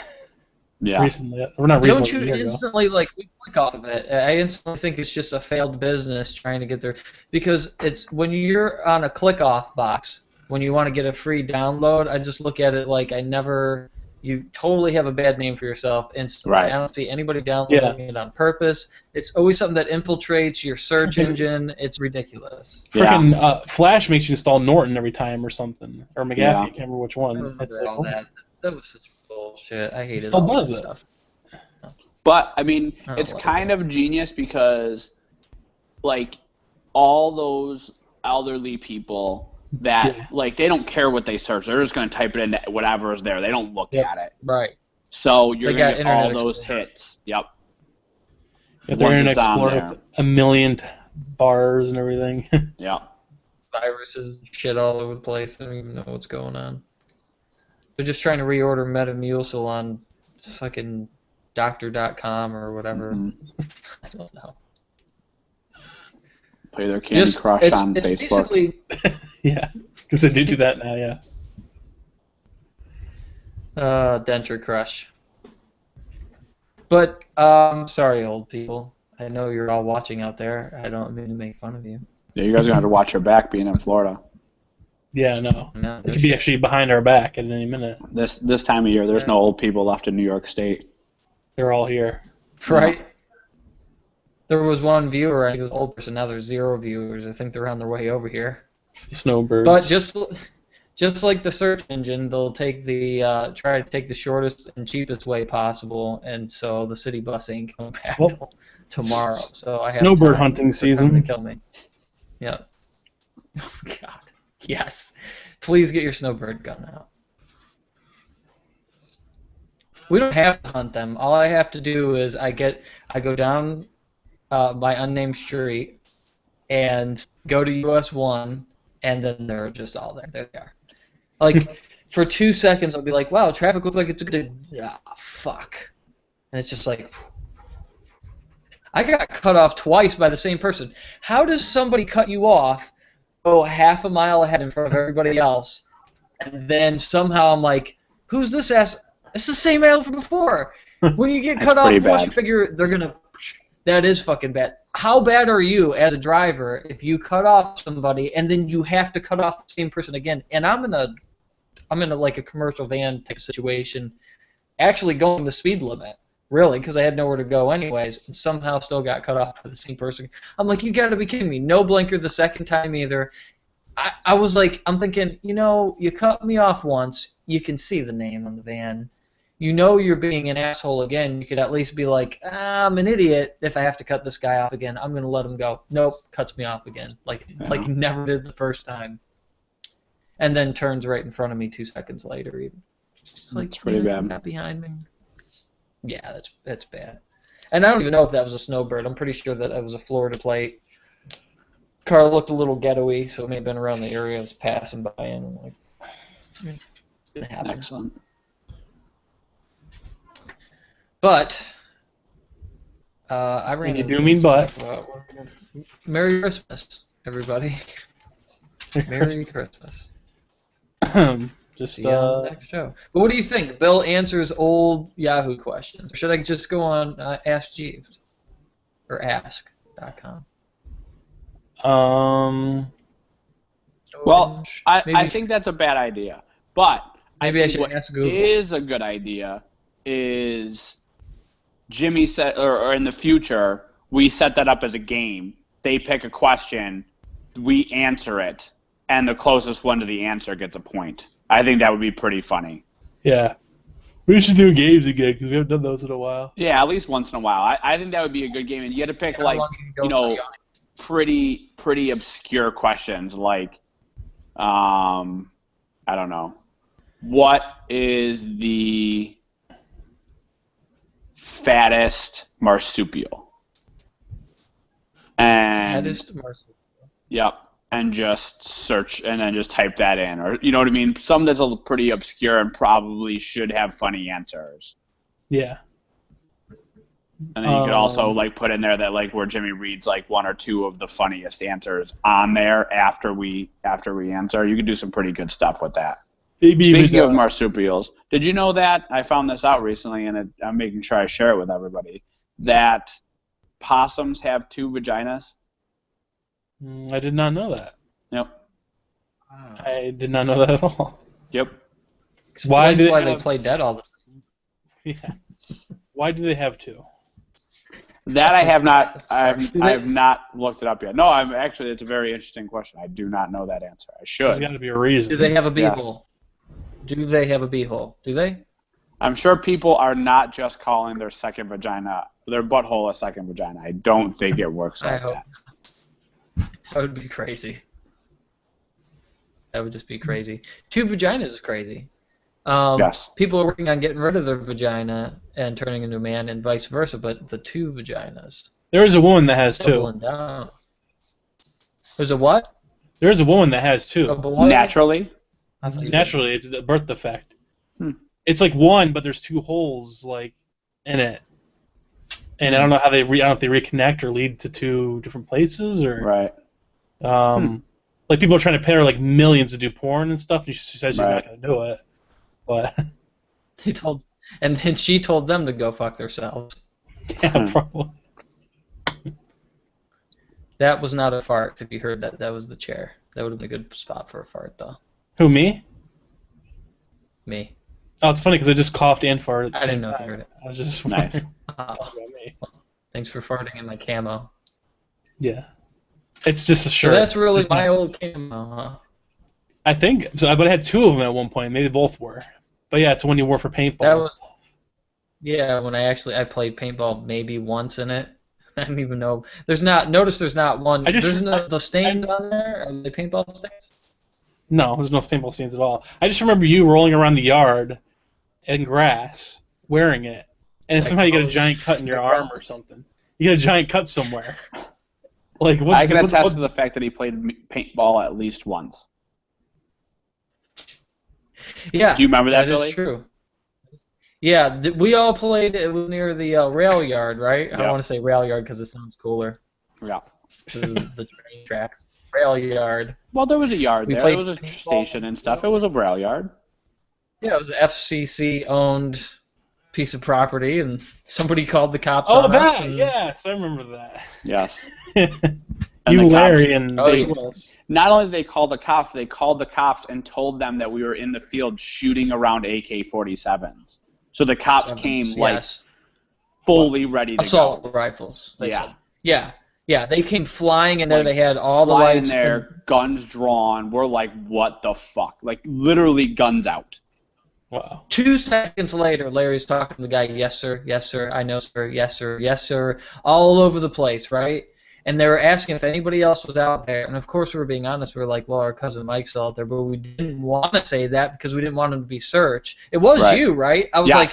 Speaker 3: Yeah.
Speaker 2: recently, or not recently.
Speaker 1: Don't
Speaker 2: a
Speaker 1: you
Speaker 2: year ago.
Speaker 1: instantly click off of it? I instantly think it's just a failed business trying to get there because it's when you're on a click off box when you want to get a free download. I just look at it like I never you totally have a bad name for yourself instantly.
Speaker 3: Right.
Speaker 1: I don't see anybody downloading it on purpose. It's always something that infiltrates your search engine. It's ridiculous.
Speaker 2: Freaking Flash makes you install Norton every time or something, or McAfee.
Speaker 3: Yeah.
Speaker 2: I can't remember which
Speaker 1: I
Speaker 2: one.
Speaker 1: remember
Speaker 2: It's
Speaker 1: all
Speaker 2: like,
Speaker 1: that was such bullshit. I hated
Speaker 2: still
Speaker 1: all
Speaker 2: does
Speaker 1: that
Speaker 2: it.
Speaker 1: stuff.
Speaker 3: But I mean,
Speaker 1: I don't
Speaker 3: it's
Speaker 1: like
Speaker 3: kind of genius because, like, all those elderly people that like they don't care what they search. They're just going to type it into whatever is there. They don't look at it.
Speaker 1: Right.
Speaker 3: So you're
Speaker 1: They
Speaker 3: going
Speaker 1: got
Speaker 3: to get all
Speaker 1: Internet
Speaker 3: those
Speaker 1: Explorer.
Speaker 3: hits. Yep.
Speaker 2: If they're
Speaker 3: Once
Speaker 2: in
Speaker 3: it's on
Speaker 2: Explorer
Speaker 3: there.
Speaker 2: with a million bars and everything.
Speaker 3: Yeah.
Speaker 1: Viruses, shit all over the place. They don't even know what's going on. They're just trying to reorder Metamucil on fucking doctor.com or whatever.
Speaker 3: Mhm.
Speaker 1: I don't know.
Speaker 3: Play their Candy Crush on
Speaker 1: it's
Speaker 3: Facebook.
Speaker 1: Basically,
Speaker 2: Yeah, because they do that now, yeah.
Speaker 1: Denture Crush. But, sorry, old people. I know you're all watching out there. I don't mean to make fun of you.
Speaker 3: Yeah, you guys are going to have to watch your back being in Florida.
Speaker 2: Yeah, no.
Speaker 1: No,
Speaker 2: It could be actually behind our back at any minute.
Speaker 3: This time of year, there's no old people left in New York State.
Speaker 2: They're all here.
Speaker 1: Right? There was one viewer, I think it was an old person. Now there's 0 viewers. I think they're on their way over here.
Speaker 2: It's the snowbirds.
Speaker 1: But just like the search engine, they'll take the try to take the shortest and cheapest way possible, and so the city bus ain't coming back till tomorrow. So I have
Speaker 2: snowbird
Speaker 1: time
Speaker 2: hunting
Speaker 1: for them
Speaker 2: season.
Speaker 1: to kill me. Yep. Oh God. Yes. Please get your snowbird gun out. We don't have to hunt them. All I have to do is I go down my unnamed street and go to US 1, and then they're just all there. There they are. Like, for 2 seconds, I'll be like, wow, traffic looks like it's good. Ah, fuck. And it's just like, I got cut off twice by the same person. How does somebody cut you off, go half a mile ahead in front of everybody else, and then somehow I'm like, who's this ass? It's the same ass from before. When you get cut off
Speaker 3: pretty
Speaker 1: once,
Speaker 3: bad.
Speaker 1: you figure they're going to... That is fucking bad. How bad are you as a driver if you cut off somebody and then you have to cut off the same person again? And I'm in a like a commercial van type of situation, actually going the speed limit, really, because I had nowhere to go anyways, and somehow still got cut off by the same person. I'm like, you gotta be kidding me. No blinker the second time either. I was like, I'm thinking, you cut me off once, you can see the name on the van. You know you're being an asshole again. You could at least be like, I'm an idiot. If I have to cut this guy off again, I'm going to let him go. Nope, cuts me off again. Like he never did the first time. And then turns right in front of me 2 seconds later. Even. Just like,
Speaker 3: That's pretty bad.
Speaker 1: Got behind me. Yeah, that's bad. And I don't even know if that was a snowbird. I'm pretty sure that was a Florida plate. Car looked a little ghetto-y, so it may have been around the area I was passing by, and I'm like, it's going to happen.
Speaker 3: Excellent.
Speaker 1: But I ran
Speaker 2: And you
Speaker 1: into
Speaker 2: do mean
Speaker 1: this
Speaker 2: but.
Speaker 1: stuff, Merry Christmas, everybody. Merry Christmas.
Speaker 2: Just
Speaker 1: See you on the next show. But what do you think? Bill answers old Yahoo questions. Or should I just go on Ask Jeeves? Or ask.com?
Speaker 3: Well, I think that's a bad idea. But
Speaker 1: maybe I
Speaker 3: think
Speaker 1: should
Speaker 3: what
Speaker 1: ask Google.
Speaker 3: is a good idea is Jimmy said, or in the future, we set that up as a game. They pick a question, we answer it, and the closest one to the answer gets a point. I think that would be pretty funny.
Speaker 2: Yeah. We should do games again because we haven't done those in a while.
Speaker 3: Yeah, at least once in a while. I think that would be a good game. And you had to pick, like, pretty obscure questions, like, I don't know. What is the fattest marsupial? And
Speaker 1: Fattest marsupial.
Speaker 3: Yep. And just search and then just type that in. Or, you know what I mean? Some that's a pretty obscure and probably should have funny answers.
Speaker 2: Yeah.
Speaker 3: And then you could also, like, put in there that, like, where Jimmy reads, like, one or two of the funniest answers on there after we answer. You could do some pretty good stuff with that.
Speaker 2: Maybe
Speaker 3: Speaking of marsupials, did you know that? I found this out recently, and I'm making sure I share it with everybody, that possums have 2 vaginas.
Speaker 2: I did not know that.
Speaker 3: Yep.
Speaker 2: I did not know that at all.
Speaker 3: Yep.
Speaker 2: Why do
Speaker 1: Why
Speaker 2: they
Speaker 1: they
Speaker 2: have-
Speaker 1: play dead all the time?
Speaker 2: Yeah. Why do they have two?
Speaker 3: That I have not. I have not looked it up yet. No, I'm actually. It's a very interesting question. I do not know that answer. I
Speaker 2: There's
Speaker 3: should.
Speaker 2: got to be a reason.
Speaker 1: Do they have a
Speaker 3: Yes.
Speaker 1: beehole? Do they have a beehole? Do they?
Speaker 3: I'm sure people are not just calling their second vagina, their butthole a second vagina. I don't think it works
Speaker 1: I
Speaker 3: like
Speaker 1: hope
Speaker 3: that.
Speaker 1: not. That would be crazy. That would just be crazy. Two vaginas is crazy.
Speaker 3: Yes.
Speaker 1: People are working on getting rid of their vagina and turning into a man, and vice versa. But the two vaginas.
Speaker 2: There is a woman that has two.
Speaker 1: Doubling down. There's a what?
Speaker 2: There is a woman that has two.
Speaker 1: A boy?
Speaker 3: Naturally.
Speaker 1: I thought you said-
Speaker 2: Naturally, it's a birth defect.
Speaker 3: Hmm.
Speaker 2: It's like one, but there's two holes like in it, and I don't know how I don't know if they reconnect or lead to two different places or.
Speaker 3: Right.
Speaker 2: Like people are trying to pay her like millions to do porn and stuff, and she says she's not going to do it. But
Speaker 1: and then she told them to go fuck themselves.
Speaker 2: yeah, probably.
Speaker 1: That was not a fart. If you heard that, that was the chair. That would have been a good spot for a fart, though.
Speaker 2: Who, me?
Speaker 1: Me.
Speaker 2: Oh, it's funny because I just coughed and farted at the
Speaker 1: I
Speaker 2: same
Speaker 1: didn't know if
Speaker 2: time.
Speaker 1: you heard it.
Speaker 2: I was just
Speaker 3: Nice.
Speaker 1: Oh,
Speaker 2: about me.
Speaker 1: thanks for farting in my camo.
Speaker 2: Yeah, it's just a
Speaker 1: So
Speaker 2: shirt.
Speaker 1: that's really my old camo, huh?
Speaker 2: I think so, but I had two of them at one point. Maybe both were. But yeah, it's one you wore for paintball.
Speaker 1: That was, yeah, when I played paintball maybe once in it. I don't even know. Notice there's not one. There's no the stains on there. Are they paintball stains?
Speaker 2: No, there's no paintball stains at all. I just remember you rolling around the yard in grass wearing it, and somehow you get a giant cut in your arm or something. You get a giant cut somewhere. Like what?
Speaker 3: I can attest to the fact that he played paintball at least once.
Speaker 1: Yeah.
Speaker 3: Do you remember that,
Speaker 1: That is
Speaker 3: Billy?
Speaker 1: true. Yeah, we all played. It was near the rail yard, right? I
Speaker 3: Yeah.
Speaker 1: want to say rail yard because it sounds cooler.
Speaker 3: Yeah.
Speaker 1: The train tracks. Rail yard.
Speaker 3: Well, there was a yard
Speaker 1: We
Speaker 3: there.
Speaker 1: played
Speaker 3: There was a
Speaker 1: paintball.
Speaker 3: station and stuff. It was a rail yard.
Speaker 1: Yeah, it was an FCC-owned piece of property, and somebody called the cops
Speaker 2: Oh,
Speaker 1: on us.
Speaker 2: that!
Speaker 1: and-
Speaker 2: Yes, I remember that.
Speaker 3: Yes.
Speaker 2: You,
Speaker 3: the cops-
Speaker 2: Larry, and
Speaker 1: Oh,
Speaker 2: Dave
Speaker 1: yeah.
Speaker 2: Willis.
Speaker 3: Not only did they call the cops, they called the cops and told them that we were in the field shooting around AK-47s. So the cops came
Speaker 1: yes.
Speaker 3: fully ready to
Speaker 1: Assault
Speaker 3: go.
Speaker 1: rifles. They
Speaker 3: Yeah.
Speaker 1: said. Yeah, they came flying in there.
Speaker 3: Like,
Speaker 1: They had all the
Speaker 3: Flying
Speaker 1: lights.
Speaker 3: there, guns drawn. We're like, what the fuck? Like literally guns out.
Speaker 2: Wow.
Speaker 1: 2 seconds later, Larry's talking to the guy, yes, sir, I know, sir, yes, sir, all over the place, right? And they were asking if anybody else was out there. And, of course, we were being honest. We were like, well, our cousin Mike's out there. But we didn't want to say that because we didn't want him to be searched. It was
Speaker 3: Right.
Speaker 1: you, right? I was
Speaker 3: Yes.
Speaker 1: like,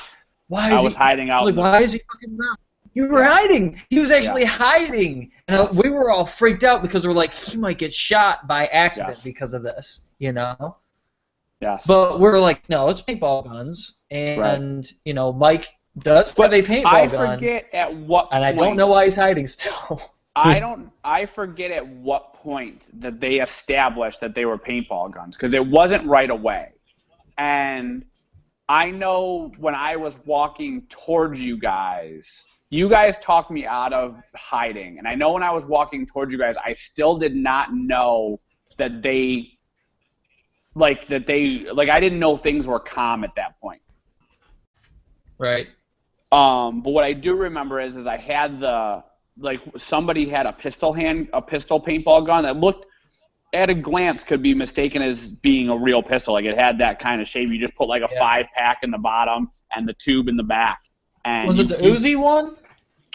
Speaker 1: why is
Speaker 3: I was hiding
Speaker 1: I
Speaker 3: out.
Speaker 1: was like, why is he fucking around? You were hiding. He was actually hiding. And we were all freaked out because we're like, he might get shot by accident
Speaker 3: Yes.
Speaker 1: because of this, you know?
Speaker 3: Yes.
Speaker 1: But we're like, no, it's paintball guns, and you know, Mike does have a paintball
Speaker 3: I
Speaker 1: gun,
Speaker 3: forget at what point.
Speaker 1: and I don't know why he's hiding still.
Speaker 3: I forget at what point that they established that they were paintball guns because it wasn't right away. And I know when I was walking towards you guys talked me out of hiding. And I know when I was walking towards you guys, I still did not know that I didn't know things were calm at that point.
Speaker 1: Right.
Speaker 3: But what I do remember is I had somebody had a pistol paintball gun that looked at a glance could be mistaken as being a real pistol. Like it had that kind of shape. You just put like a 5-pack in the bottom and the tube in the back. And
Speaker 1: Was it the Uzi one?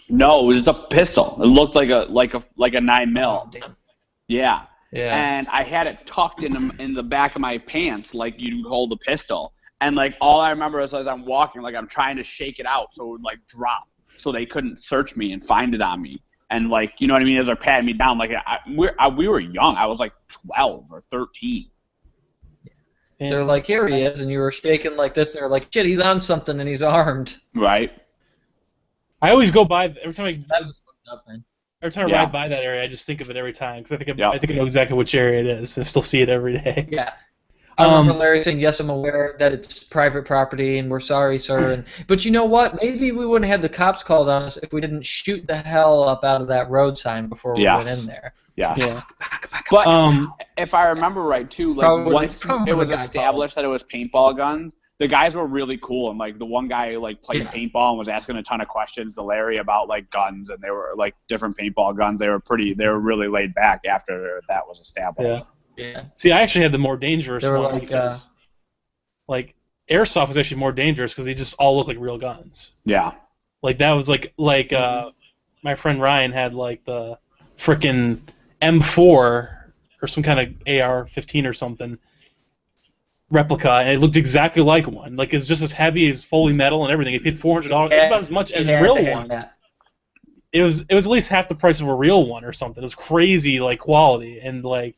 Speaker 3: No, it was just a pistol. It looked like a 9mm.
Speaker 1: Oh, damn.
Speaker 3: Yeah.
Speaker 1: Yeah.
Speaker 3: And I had it tucked in the back of my pants like you'd hold a pistol. And like all I remember is as I'm walking, like I'm trying to shake it out so it would like drop, so they couldn't search me and find it on me. And like, you know what I mean? As they're patting me down, like we were young. I was like 12 or 13.
Speaker 1: They're like, here he is, and you were shaking like this. They're like, shit, he's on something and he's armed.
Speaker 3: Right.
Speaker 2: I always go by every time
Speaker 1: That was fucked up, man.
Speaker 2: I
Speaker 3: Yeah.
Speaker 2: ride by that area. I just think of it every time because I think I know exactly which area it is. I still see it every day.
Speaker 1: Yeah. I remember Larry saying, yes, I'm aware that it's private property and we're sorry, sir. But you know what? Maybe we wouldn't have the cops called on us if we didn't shoot the hell up out of that road sign before we went in there.
Speaker 3: Yeah.
Speaker 2: Yeah.
Speaker 3: But if I remember right, too, like
Speaker 1: Probably-
Speaker 3: once
Speaker 1: probably
Speaker 3: it was
Speaker 1: the guy
Speaker 3: established that it was paintball guns, the guys were really cool, and like the one guy like played paintball and was asking a ton of questions to Larry about like guns, and they were like different paintball guns. They were really laid back after that was established.
Speaker 1: Yeah.
Speaker 2: See, I actually had the more dangerous one
Speaker 1: like,
Speaker 2: because like airsoft was actually more dangerous because they just all look like real guns.
Speaker 3: Yeah.
Speaker 2: Like that was like my friend Ryan had like the frickin' M4 or some kind of AR-15 or something replica, and it looked exactly like one. Like it's just as heavy as fully metal and everything. He paid $400. It's about as much as a real one. It was at least half the price of a real one or something. It was crazy like quality, and like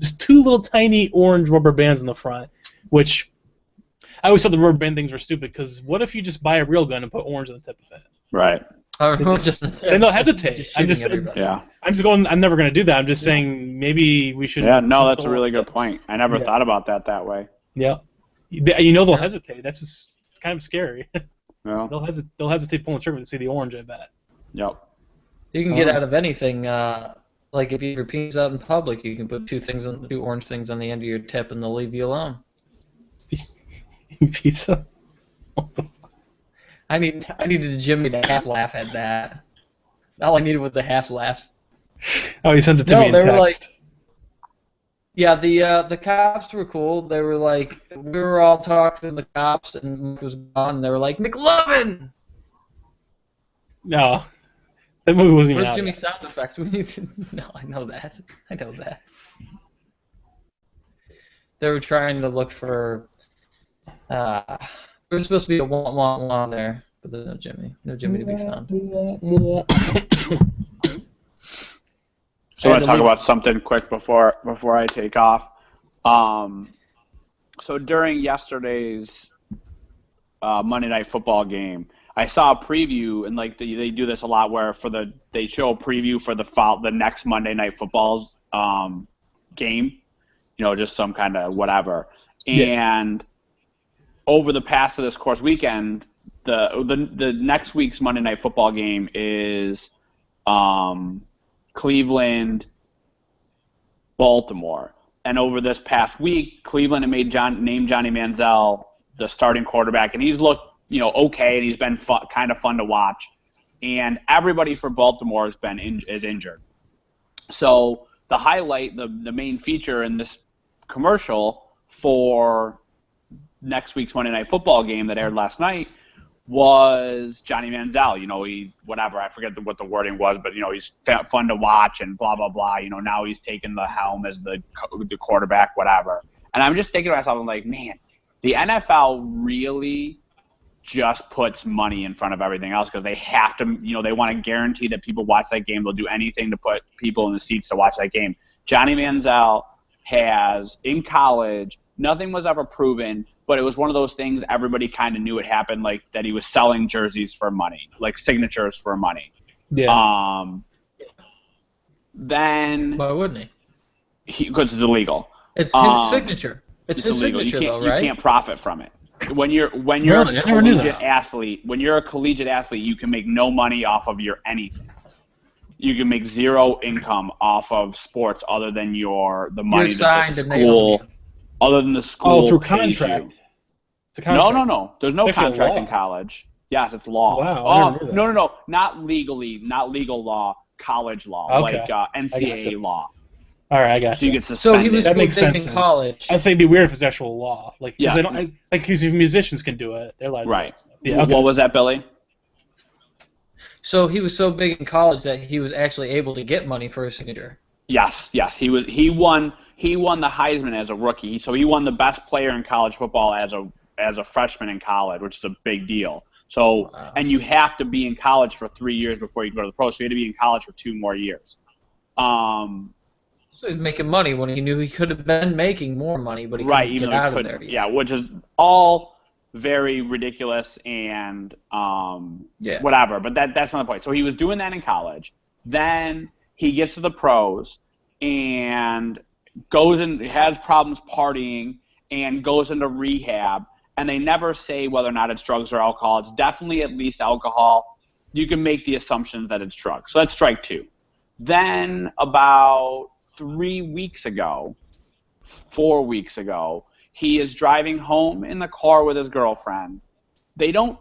Speaker 2: just two little tiny orange rubber bands in the front, which I always thought the rubber band things were stupid because what if you just buy a real gun and put orange on the tip of it?
Speaker 3: Right.
Speaker 2: And they'll hesitate. I'm never going to do that. I'm just saying maybe we should.
Speaker 3: Yeah, no, that's a really good point. I never thought about that way.
Speaker 2: Yeah, they'll hesitate. That's just kind of scary.
Speaker 3: Yeah.
Speaker 2: They'll hesitate pulling the trigger to see the orange. I bet.
Speaker 3: Yep.
Speaker 1: You can get out of anything. Like if you have your penis out in public, you can put two orange things on the end of your tip, and they'll leave you alone.
Speaker 2: Pizza.
Speaker 1: I needed Jimmy to half laugh at that. All I needed was a half laugh.
Speaker 2: Oh, he sent it to me in text.
Speaker 1: Were like, yeah, the cops were cool. They were like, we were all talking to the cops, and Mike was gone. And they were like, McLovin.
Speaker 2: No, that movie wasn't even
Speaker 1: Where's
Speaker 2: out
Speaker 1: Jimmy's
Speaker 2: yet.
Speaker 1: sound effects? No, I know that. They were trying to look for. There was supposed to be a want there, but there's no Jimmy. No Jimmy to be found.
Speaker 3: So I want to talk about something quick before I take off. So during yesterday's Monday Night Football game, I saw a preview, and like they do this a lot, where they show a preview for the next Monday Night Football's game, just some kind of whatever, and over the past of this course weekend, the next week's Monday Night Football game is Cleveland, Baltimore, and over this past week, Cleveland named Johnny Manziel the starting quarterback, and he's looked okay, and he's been kind of fun to watch, and everybody for Baltimore is injured. So the highlight, the main feature in this commercial for next week's Monday Night Football game that aired last night was Johnny Manziel. I forget what the wording was, but he's fun to watch and blah blah blah. Now he's taken the helm as the quarterback, whatever. And I'm just thinking to myself, I'm like, man, the NFL really just puts money in front of everything else because they have to. They want to guarantee that people watch that game. They'll do anything to put people in the seats to watch that game. Johnny Manziel has in college, nothing was ever proven. But it was one of those things everybody kind of knew it happened, like that he was selling jerseys for money, like signatures for money.
Speaker 2: Yeah.
Speaker 3: Then
Speaker 1: why wouldn't he?
Speaker 3: Because it's illegal.
Speaker 1: It's his signature. It's his
Speaker 3: illegal.
Speaker 1: signature, though, right?
Speaker 3: You can't profit from it. When you're
Speaker 2: Really?
Speaker 3: a collegiate athlete, you can make no money off of your anything. You can make zero income off of sports other than the money that the school. Other than the school
Speaker 2: through
Speaker 3: pays
Speaker 2: contract.
Speaker 3: you.
Speaker 2: It's a contract.
Speaker 3: No. There's no contract in college. Yes, it's law.
Speaker 2: Wow.
Speaker 3: No. Not legally. Not legal law. College law.
Speaker 2: Okay.
Speaker 3: Like NCAA law.
Speaker 2: All right, I got
Speaker 3: So you
Speaker 2: you.
Speaker 3: get suspended.
Speaker 1: So he was
Speaker 2: That makes
Speaker 1: big
Speaker 2: sense
Speaker 1: in college.
Speaker 2: I'd say it'd be weird if it's actual law. Like,
Speaker 3: Yeah.
Speaker 2: they don't, because musicians can do it. They're like,
Speaker 3: Right.
Speaker 2: Yeah, okay.
Speaker 3: What was that, Billy?
Speaker 1: So he was so big in college that he was actually able to get money for his signature.
Speaker 3: Yes. He won the Heisman as a rookie. So he won the best player in college football as a freshman in college, which is a big deal. So
Speaker 1: Wow.
Speaker 3: And you have to be in college for 3 years before you go to the pros. So you had to be in college for 2 more years.
Speaker 1: So he was making money when he knew he could have been making more money, but he couldn't
Speaker 3: even
Speaker 1: get
Speaker 3: though
Speaker 1: out
Speaker 3: he
Speaker 1: of there.
Speaker 3: couldn't. Yeah, which is all very ridiculous and whatever. But that's not the point. So he was doing that in college. Then he gets to the pros and goes and has problems partying and goes into rehab. And they never say whether or not it's drugs or alcohol. It's definitely at least alcohol. You can make the assumption that it's drugs. So that's strike 2. Then about 4 weeks ago, He is driving home in the car with his girlfriend. They don't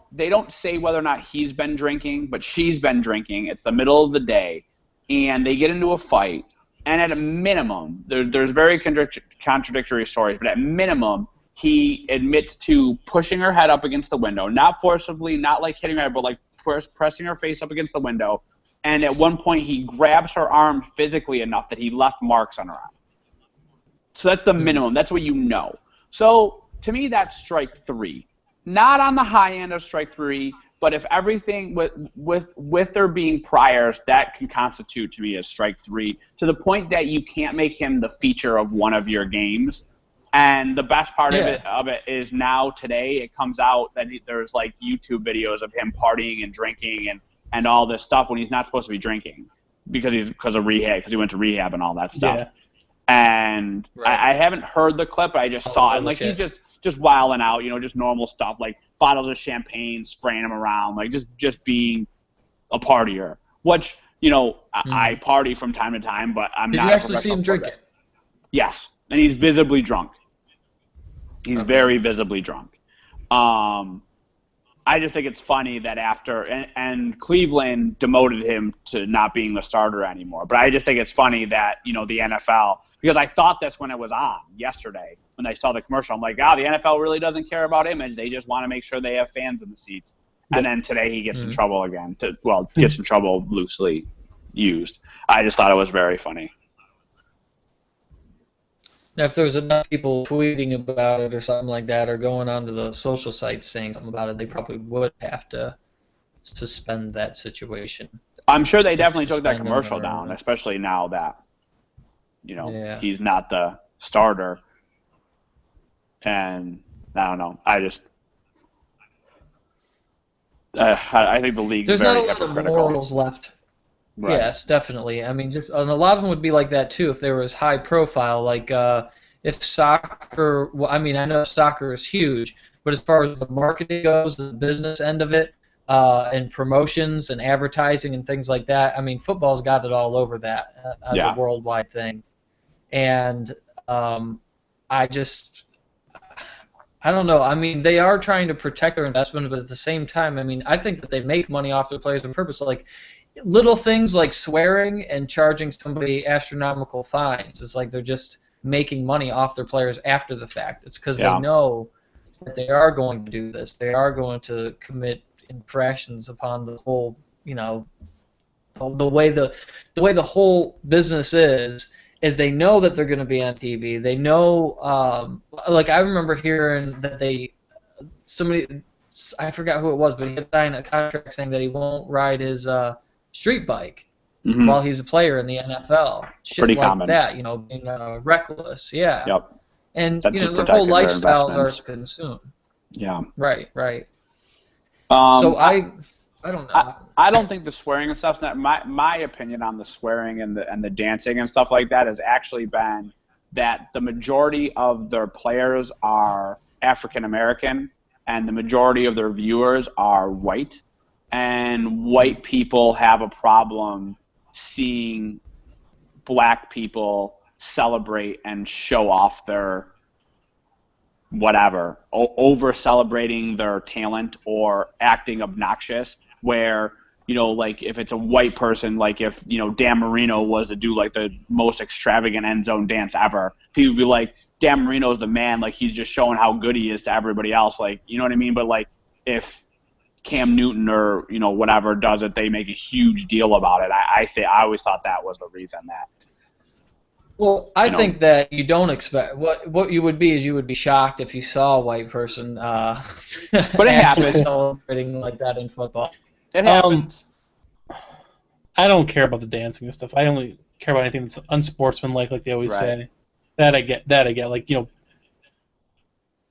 Speaker 3: say whether or not he's been drinking, but she's been drinking. It's the middle of the day, and they get into a fight. And at a minimum, there's very contradictory stories, but at minimum, he admits to pushing her head up against the window, not forcibly, not like hitting her, but like pressing her face up against the window. And at one point, he grabs her arm physically enough that he left marks on her arm. So that's the minimum. That's what you know. So to me, that's strike 3. Not on the high end of strike 3, but if everything with there being priors, that can constitute to me as strike 3, to the point that you can't make him the feature of one of your games. And the best part of it is now today it comes out that there's like YouTube videos of him partying and drinking and all this stuff when he's not supposed to be drinking because of rehab, because he went to rehab and all that stuff. Yeah. And I haven't heard the clip, but I just saw it. And like he's just wilding out, just normal stuff like bottles of champagne, spraying them around, like just being a partier. Which I party from time to time, but I'm not.
Speaker 1: Did you actually see him drink it?
Speaker 3: Yes, and he's visibly drunk. He's very visibly drunk. I just think it's funny that after and Cleveland demoted him to not being the starter anymore. But I just think it's funny that the NFL, because I thought this when it was on yesterday when I saw the commercial. I'm like, the NFL really doesn't care about image. They just want to make sure they have fans in the seats. And then today he gets in trouble again. Gets in trouble loosely used. I just thought it was very funny.
Speaker 1: Now, if there was enough people tweeting about it or something like that, or going onto the social sites saying something about it, they probably would have to suspend that situation.
Speaker 3: I'm sure they definitely took that commercial down, especially now that he's not the starter. And I don't know. I think the league's
Speaker 1: There's
Speaker 3: very
Speaker 1: not a lot of
Speaker 3: hypocritical.
Speaker 1: morals left. Right. Yes, definitely. I mean, and a lot of them would be like that too if they were as high profile. Like if soccer, I know soccer is huge, but as far as the marketing goes, the business end of it, and promotions and advertising and things like that, football's got it all over that as a worldwide thing. And I don't know. They are trying to protect their investment, but at the same time, I think that they make money off their players on purpose. Like little things like swearing and charging somebody astronomical fines. It's like they're just making money off their players after the fact. It's because they know that they are going to do this. They are going to commit infractions upon the whole, the way the whole business is they know that they're going to be on TV. They know, like I remember hearing that somebody, I forgot who it was, but he had signed a contract saying that he won't ride his street bike while he's a player in the NFL. Shit
Speaker 3: pretty
Speaker 1: like
Speaker 3: common.
Speaker 1: that, being reckless. Yeah.
Speaker 3: Yep.
Speaker 1: And
Speaker 3: that's
Speaker 1: their whole lifestyles are consumed.
Speaker 3: Yeah.
Speaker 1: Right. So I don't know.
Speaker 3: I don't think the swearing and stuff's not my opinion on the swearing and the dancing and stuff like that has actually been that the majority of their players are African American and the majority of their viewers are white, and white people have a problem seeing black people celebrate and show off their whatever, over celebrating their talent or acting obnoxious, where like if it's a white person, like if Dan Marino was to do like the most extravagant end zone dance ever, people would be like, Dan Marino's the man, like he's just showing how good he is to everybody else, like, you know what I mean? But like if Cam Newton or whatever does it, they make a huge deal about it. I always thought that was the reason that.
Speaker 1: Well, I think that you don't expect what you would be is you would be shocked if you saw a white person
Speaker 3: but it
Speaker 1: actually
Speaker 3: happens.
Speaker 1: celebrating like that in football.
Speaker 3: It happens.
Speaker 2: I don't care about the dancing and stuff. I only care about anything that's unsportsmanlike, like they always say. That I get. Like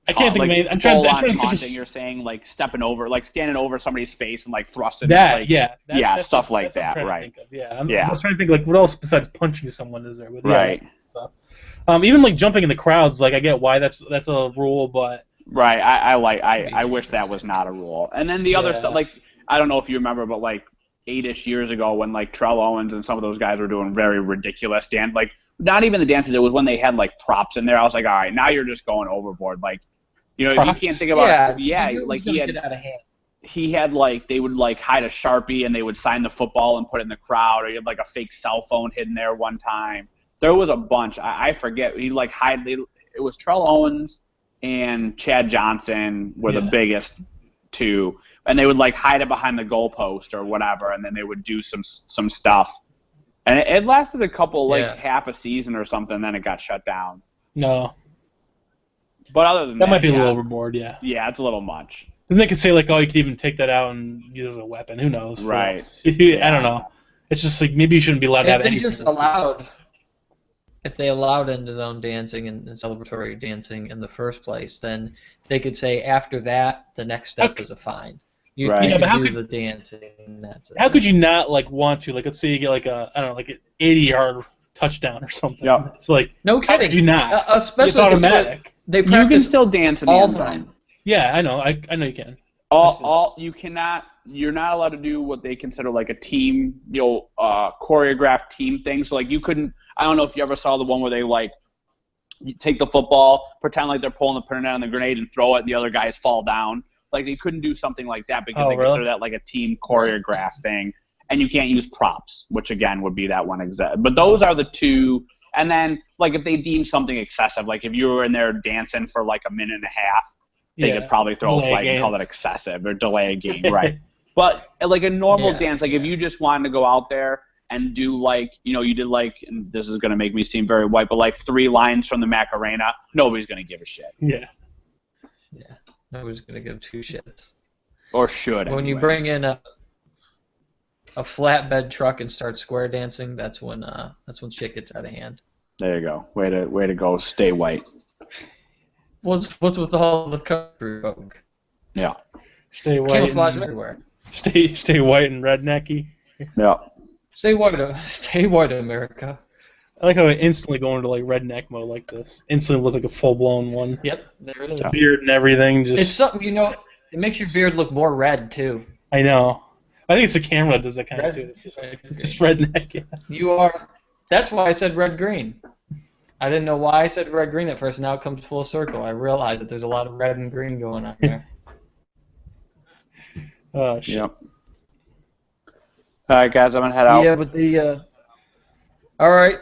Speaker 2: I can't think of anything. I'm trying to think.
Speaker 3: Taunting, you're saying like stepping over, like standing over somebody's face and like thrusting.
Speaker 2: That,
Speaker 3: like,
Speaker 2: that's
Speaker 3: stuff like that, right?
Speaker 2: I was trying to think like what else besides punching someone is there? With
Speaker 3: right.
Speaker 2: Even like jumping in the crowds, like I get why that's a rule, but
Speaker 3: right. I wish that was not a rule. And then the other stuff, like I don't know if you remember, but like 8-ish years ago when like Terrell Owens and some of those guys were doing very ridiculous like not even the dances. It was when they had like props in there. I was like, all right, now you're just going overboard. Like, you know,
Speaker 2: Props?
Speaker 3: you can't think about
Speaker 1: Like get out of hand.
Speaker 3: he had like they would like hide a Sharpie and they would sign the football and put it in the crowd, or he had like a fake cell phone hidden there one time. There was a bunch. I forget. He like it was Terrell Owens and Chad Johnson were the biggest two, and they would like hide it behind the goalpost or whatever, and then they would do some stuff. And it lasted a couple, like half a season or something, then it got shut down.
Speaker 2: No.
Speaker 3: But other than that,
Speaker 2: might be a little overboard, yeah.
Speaker 3: Yeah, it's a little much.
Speaker 2: Because they could say, like, oh, you could even take that out and use it as a weapon. Who knows?
Speaker 3: Right.
Speaker 2: I don't know. It's just like maybe you shouldn't be allowed to have anything.
Speaker 1: If they allowed end-zone dancing and celebratory dancing in the first place, then they could say after that, the next step is a fine. You can do the dancing. That's it.
Speaker 2: How could you not like want to? Like, let's say you get like a, I don't know, like an 80-yard touchdown or something.
Speaker 3: Yeah.
Speaker 2: It's like,
Speaker 1: no kidding.
Speaker 2: How could you not?
Speaker 1: Especially
Speaker 2: it's automatic.
Speaker 1: They
Speaker 3: you can
Speaker 1: practice
Speaker 3: still dance in the
Speaker 1: all
Speaker 3: end
Speaker 1: the
Speaker 3: zone.
Speaker 1: time.
Speaker 2: Yeah, I know. I know you can.
Speaker 3: You cannot. You're not allowed to do what they consider like a team, choreographed team thing. So like you couldn't. I don't know if you ever saw the one where they like you take the football, pretend like they're pulling the pin out on the grenade, and throw it, and the other guys fall down. Like they couldn't do something like that because they consider that like a team choreographed thing. And you can't use props, which again would be that one exact. But those are the two. And then like if they deem something excessive, like if you were in there dancing for like a minute and a half, they could probably throw a flag and call it excessive or delay a game, right? But like a normal dance, like if you just wanted to go out there and do like, you did like, and this is going to make me seem very white, but like 3 lines from the Macarena, nobody's going to give a shit.
Speaker 2: Yeah.
Speaker 1: Yeah. Nobody's going to give 2 shits.
Speaker 3: Or should.
Speaker 1: When you bring in a flatbed truck and start square dancing, that's when shit gets out of hand.
Speaker 3: There you go. Way to go. Stay white.
Speaker 1: What's with all the country folk?
Speaker 3: Yeah.
Speaker 2: Stay white.
Speaker 1: Camouflage everywhere.
Speaker 2: Stay white and rednecky.
Speaker 3: Yeah.
Speaker 1: Stay white, America.
Speaker 2: I like how I instantly go into like redneck mode like this. Instantly look like a full blown one.
Speaker 1: Yep, there it is.
Speaker 2: Beard and everything.
Speaker 1: It's something it makes your beard look more red too.
Speaker 2: I know. I think it's the camera that does that kind of too. It's just redneck. Yeah.
Speaker 1: You are. That's why I said red green. I didn't know why I said red green at first. Now it comes full circle. I realize that there's a lot of red and green going on there.
Speaker 2: Oh shit.
Speaker 3: Yep. All right, guys, I'm gonna head out.
Speaker 1: Yeah, but the. All right.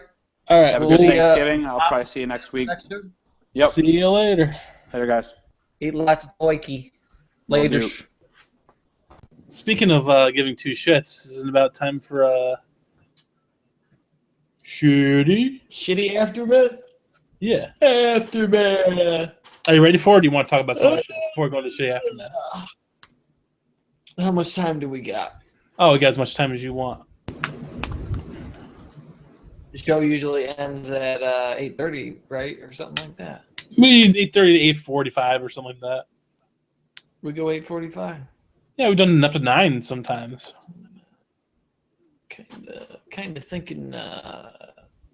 Speaker 3: Have a good Thanksgiving. I'll probably see you next week. Yep.
Speaker 2: See you later.
Speaker 3: Later, guys.
Speaker 1: Eat lots of oiki. Later.
Speaker 2: Speaking of giving 2 shits, isn't it about time for
Speaker 1: shitty aftermath?
Speaker 2: Yeah.
Speaker 1: Aftermath.
Speaker 2: Are you ready for it? Or do you want to talk about some other shit before we go into shitty aftermath?
Speaker 1: How much time do we got?
Speaker 2: Oh, we got as much time as you want.
Speaker 1: The show usually ends at 8:30, right, or something like that.
Speaker 2: Maybe 8:30 to 8:45 or something like that.
Speaker 1: We go 8:45.
Speaker 2: Yeah, we've done it up to 9 sometimes.
Speaker 1: Kind of thinking.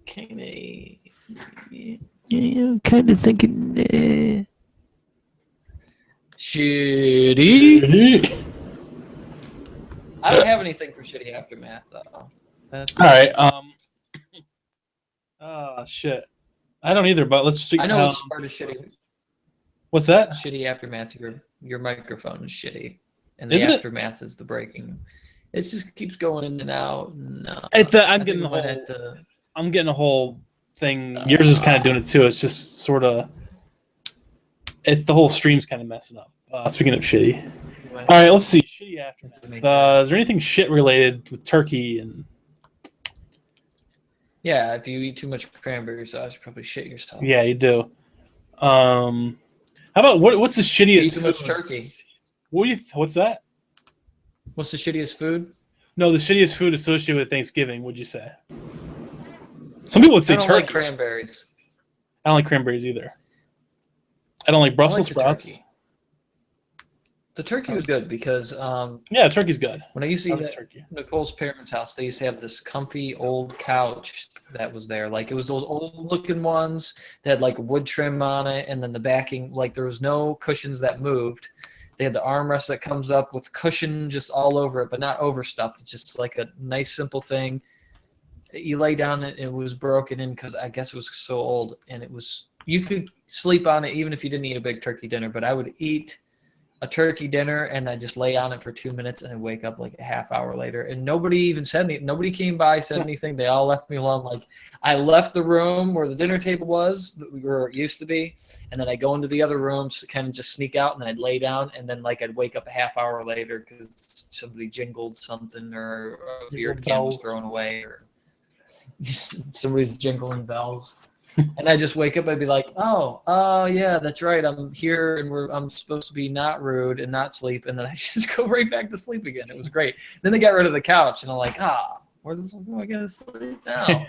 Speaker 1: Kind of thinking. Shitty. I don't have anything for shitty aftermath though.
Speaker 2: All right. Oh shit. I don't either, but let's.
Speaker 1: I know it's part of shitty.
Speaker 2: What's that?
Speaker 1: Shitty aftermath. Your microphone is shitty, and the aftermath is the breaking. It just keeps going in and out.
Speaker 2: I'm getting a whole thing. Yours is kind of doing it too. It's just sort of. It's the whole stream's kind of messing up. Speaking of shitty. All right, let's see. Shitty aftermath. Is there anything shit related with turkey and?
Speaker 1: Yeah, if you eat too much cranberry sauce, you probably shit yourself.
Speaker 2: Yeah, you do. How about what's the shittiest?
Speaker 1: Eat too much turkey.
Speaker 2: What's that?
Speaker 1: What's the shittiest food?
Speaker 2: No, the shittiest food associated with Thanksgiving. Would you say? Some people would say turkey. I don't
Speaker 1: like cranberries.
Speaker 2: I don't like cranberries either. I don't like Brussels sprouts.
Speaker 1: Turkey. The turkey was good because
Speaker 2: yeah, turkey's good.
Speaker 1: When I used to eat at Nicole's parents' house, they used to have this comfy old couch that was there. Like it was those old looking ones that had like wood trim on it, and then the backing, like there was no cushions that moved. They had the armrest that comes up with cushion just all over it, but not overstuffed. It's just like a nice simple thing. you lay down and it was broken in because I guess it was so old, and you could sleep on it even if you didn't eat a big turkey dinner. But I would eat a turkey dinner and I just lay on it for 2 minutes and I wake up like a half hour later, and nobody even said anything. Nobody came by, said anything. They all left me alone. Like, I left the room where the dinner table was, where it used to be, and then I go into the other rooms to kind of just sneak out, and I'd lay down, and then like I'd wake up a half hour later because somebody jingled something, or your can was thrown away, or just somebody's jingling bells. And I just wake up, I'd be like, oh yeah, that's right, I'm here, and I'm supposed to be not rude and not sleep, and then I just go right back to sleep again. It was great. Then they got rid of the couch, and I'm like, where the fuck am I gonna sleep now?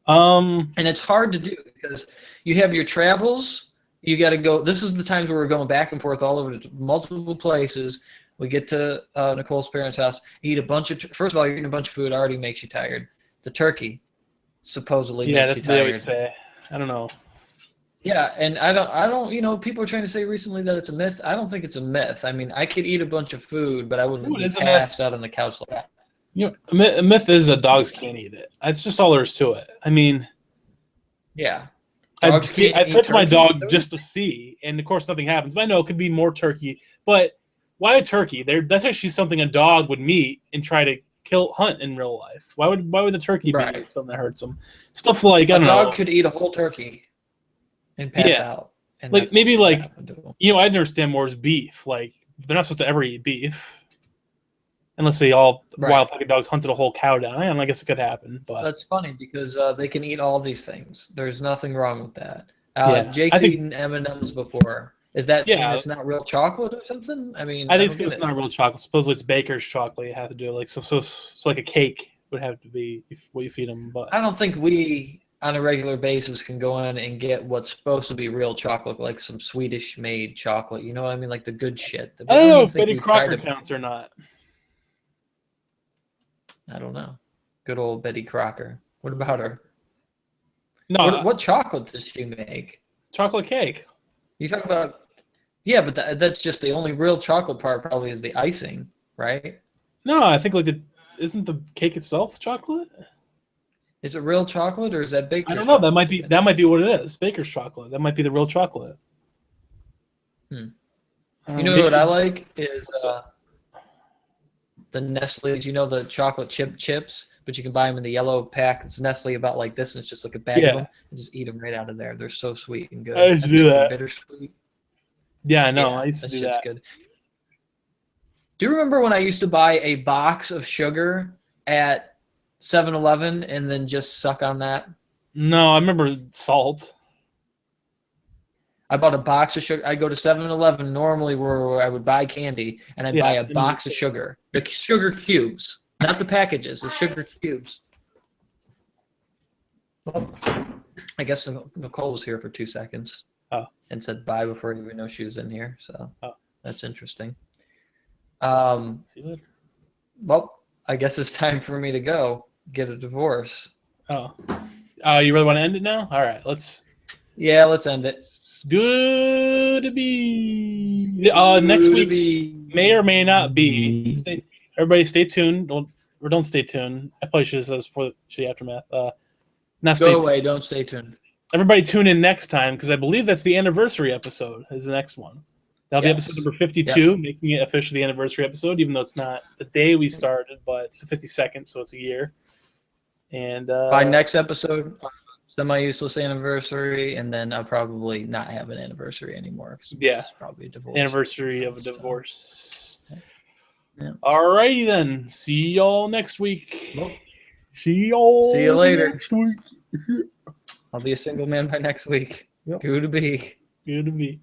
Speaker 1: And it's hard to do because you have your travels, you got to go. This is the times where we're going back and forth all over to multiple places. We get to Nicole's parents' house, eat a bunch of. First of all, you're eating a bunch of food, already makes you tired. The turkey supposedly makes you tired.
Speaker 2: Yeah, that's what they always say. I don't know.
Speaker 1: Yeah, and I don't. People are trying to say recently that it's a myth. I don't think it's a myth. I mean, I could eat a bunch of food, but I wouldn't be passed out on the couch like that.
Speaker 2: A myth is that dogs can't eat it. That's just all there is to it. I mean,
Speaker 1: yeah.
Speaker 2: I fed my dog just to see, and of course nothing happens. But I know it could be more turkey. But why a turkey? That's actually something a dog would meet and try to hunt in real life. Why would the turkey be something that hurts them? Stuff like I don't know.
Speaker 1: A dog could eat a whole turkey and pass out. And
Speaker 2: like maybe like I understand more is beef. Like they're not supposed to ever eat beef. Unless they all wild pack of dogs hunted a whole cow down. I guess it could happen. But
Speaker 1: that's funny because they can eat all these things. There's nothing wrong with that. Jake's eaten M&Ms before. Is that it's not real chocolate or something? I mean,
Speaker 2: I think it's because it's not real chocolate. Supposedly it's baker's chocolate. You have to do so like a cake would have to be what you feed them. But
Speaker 1: I don't think we on a regular basis can go in and get what's supposed to be real chocolate, like some Swedish made chocolate. You know what I mean? Like the good shit.
Speaker 2: I don't know if Betty Crocker counts or not.
Speaker 1: I don't know. Good old Betty Crocker. What about her?
Speaker 2: No.
Speaker 1: What chocolate does she make?
Speaker 2: Chocolate cake.
Speaker 1: You talk about... Yeah, but that's just the only real chocolate part probably is the icing, right?
Speaker 2: No, I think isn't the cake itself chocolate?
Speaker 1: Is it real chocolate or is that baker's chocolate?
Speaker 2: I don't know. That might be what it is. Baker's chocolate. That might be the real chocolate.
Speaker 1: You know what I like is... the Nestle's, the chocolate chip chips, but you can buy them in the yellow pack. It's Nestle about like this, and it's just like a bag of them, and just eat them right out of there. They're so sweet and good.
Speaker 2: I used to do that.
Speaker 1: Bittersweet.
Speaker 2: Yeah, I know. I used to do that.
Speaker 1: Good. Do you remember when I used to buy a box of sugar at 7-Eleven and then just suck on that?
Speaker 2: No, I remember salt.
Speaker 1: I bought a box of sugar. I'd go to 7-Eleven normally where I would buy candy, and I'd buy a box of sugar. The sugar cubes, not the packages, the sugar cubes. Well, I guess Nicole was here for 2 seconds and said bye before you even know she was in here, so that's interesting.
Speaker 2: See you later.
Speaker 1: Well, I guess it's time for me to go get a divorce.
Speaker 2: Oh, you really want to end it now? All right, let's...
Speaker 1: Yeah, let's end it.
Speaker 2: Good to be. Next week may or may not be. Everybody, stay tuned. Don't stay tuned. I probably should have said this before the aftermath.
Speaker 1: Go away. Don't stay tuned.
Speaker 2: Everybody, tune in next time because I believe that's the anniversary episode. Is the next one. That'll be episode number 52, making it officially the anniversary episode. Even though it's not the day we started, but it's the 52nd, so it's a year. And
Speaker 1: by next episode. Semi-useless anniversary, and then I'll probably not have an anniversary anymore. It's probably a divorce.
Speaker 2: Anniversary of a divorce. Yeah. Alrighty then. See y'all next week.
Speaker 1: Well,
Speaker 2: see you
Speaker 1: later.
Speaker 2: Next week.
Speaker 1: I'll be a single man by next week. Yep. Good to be.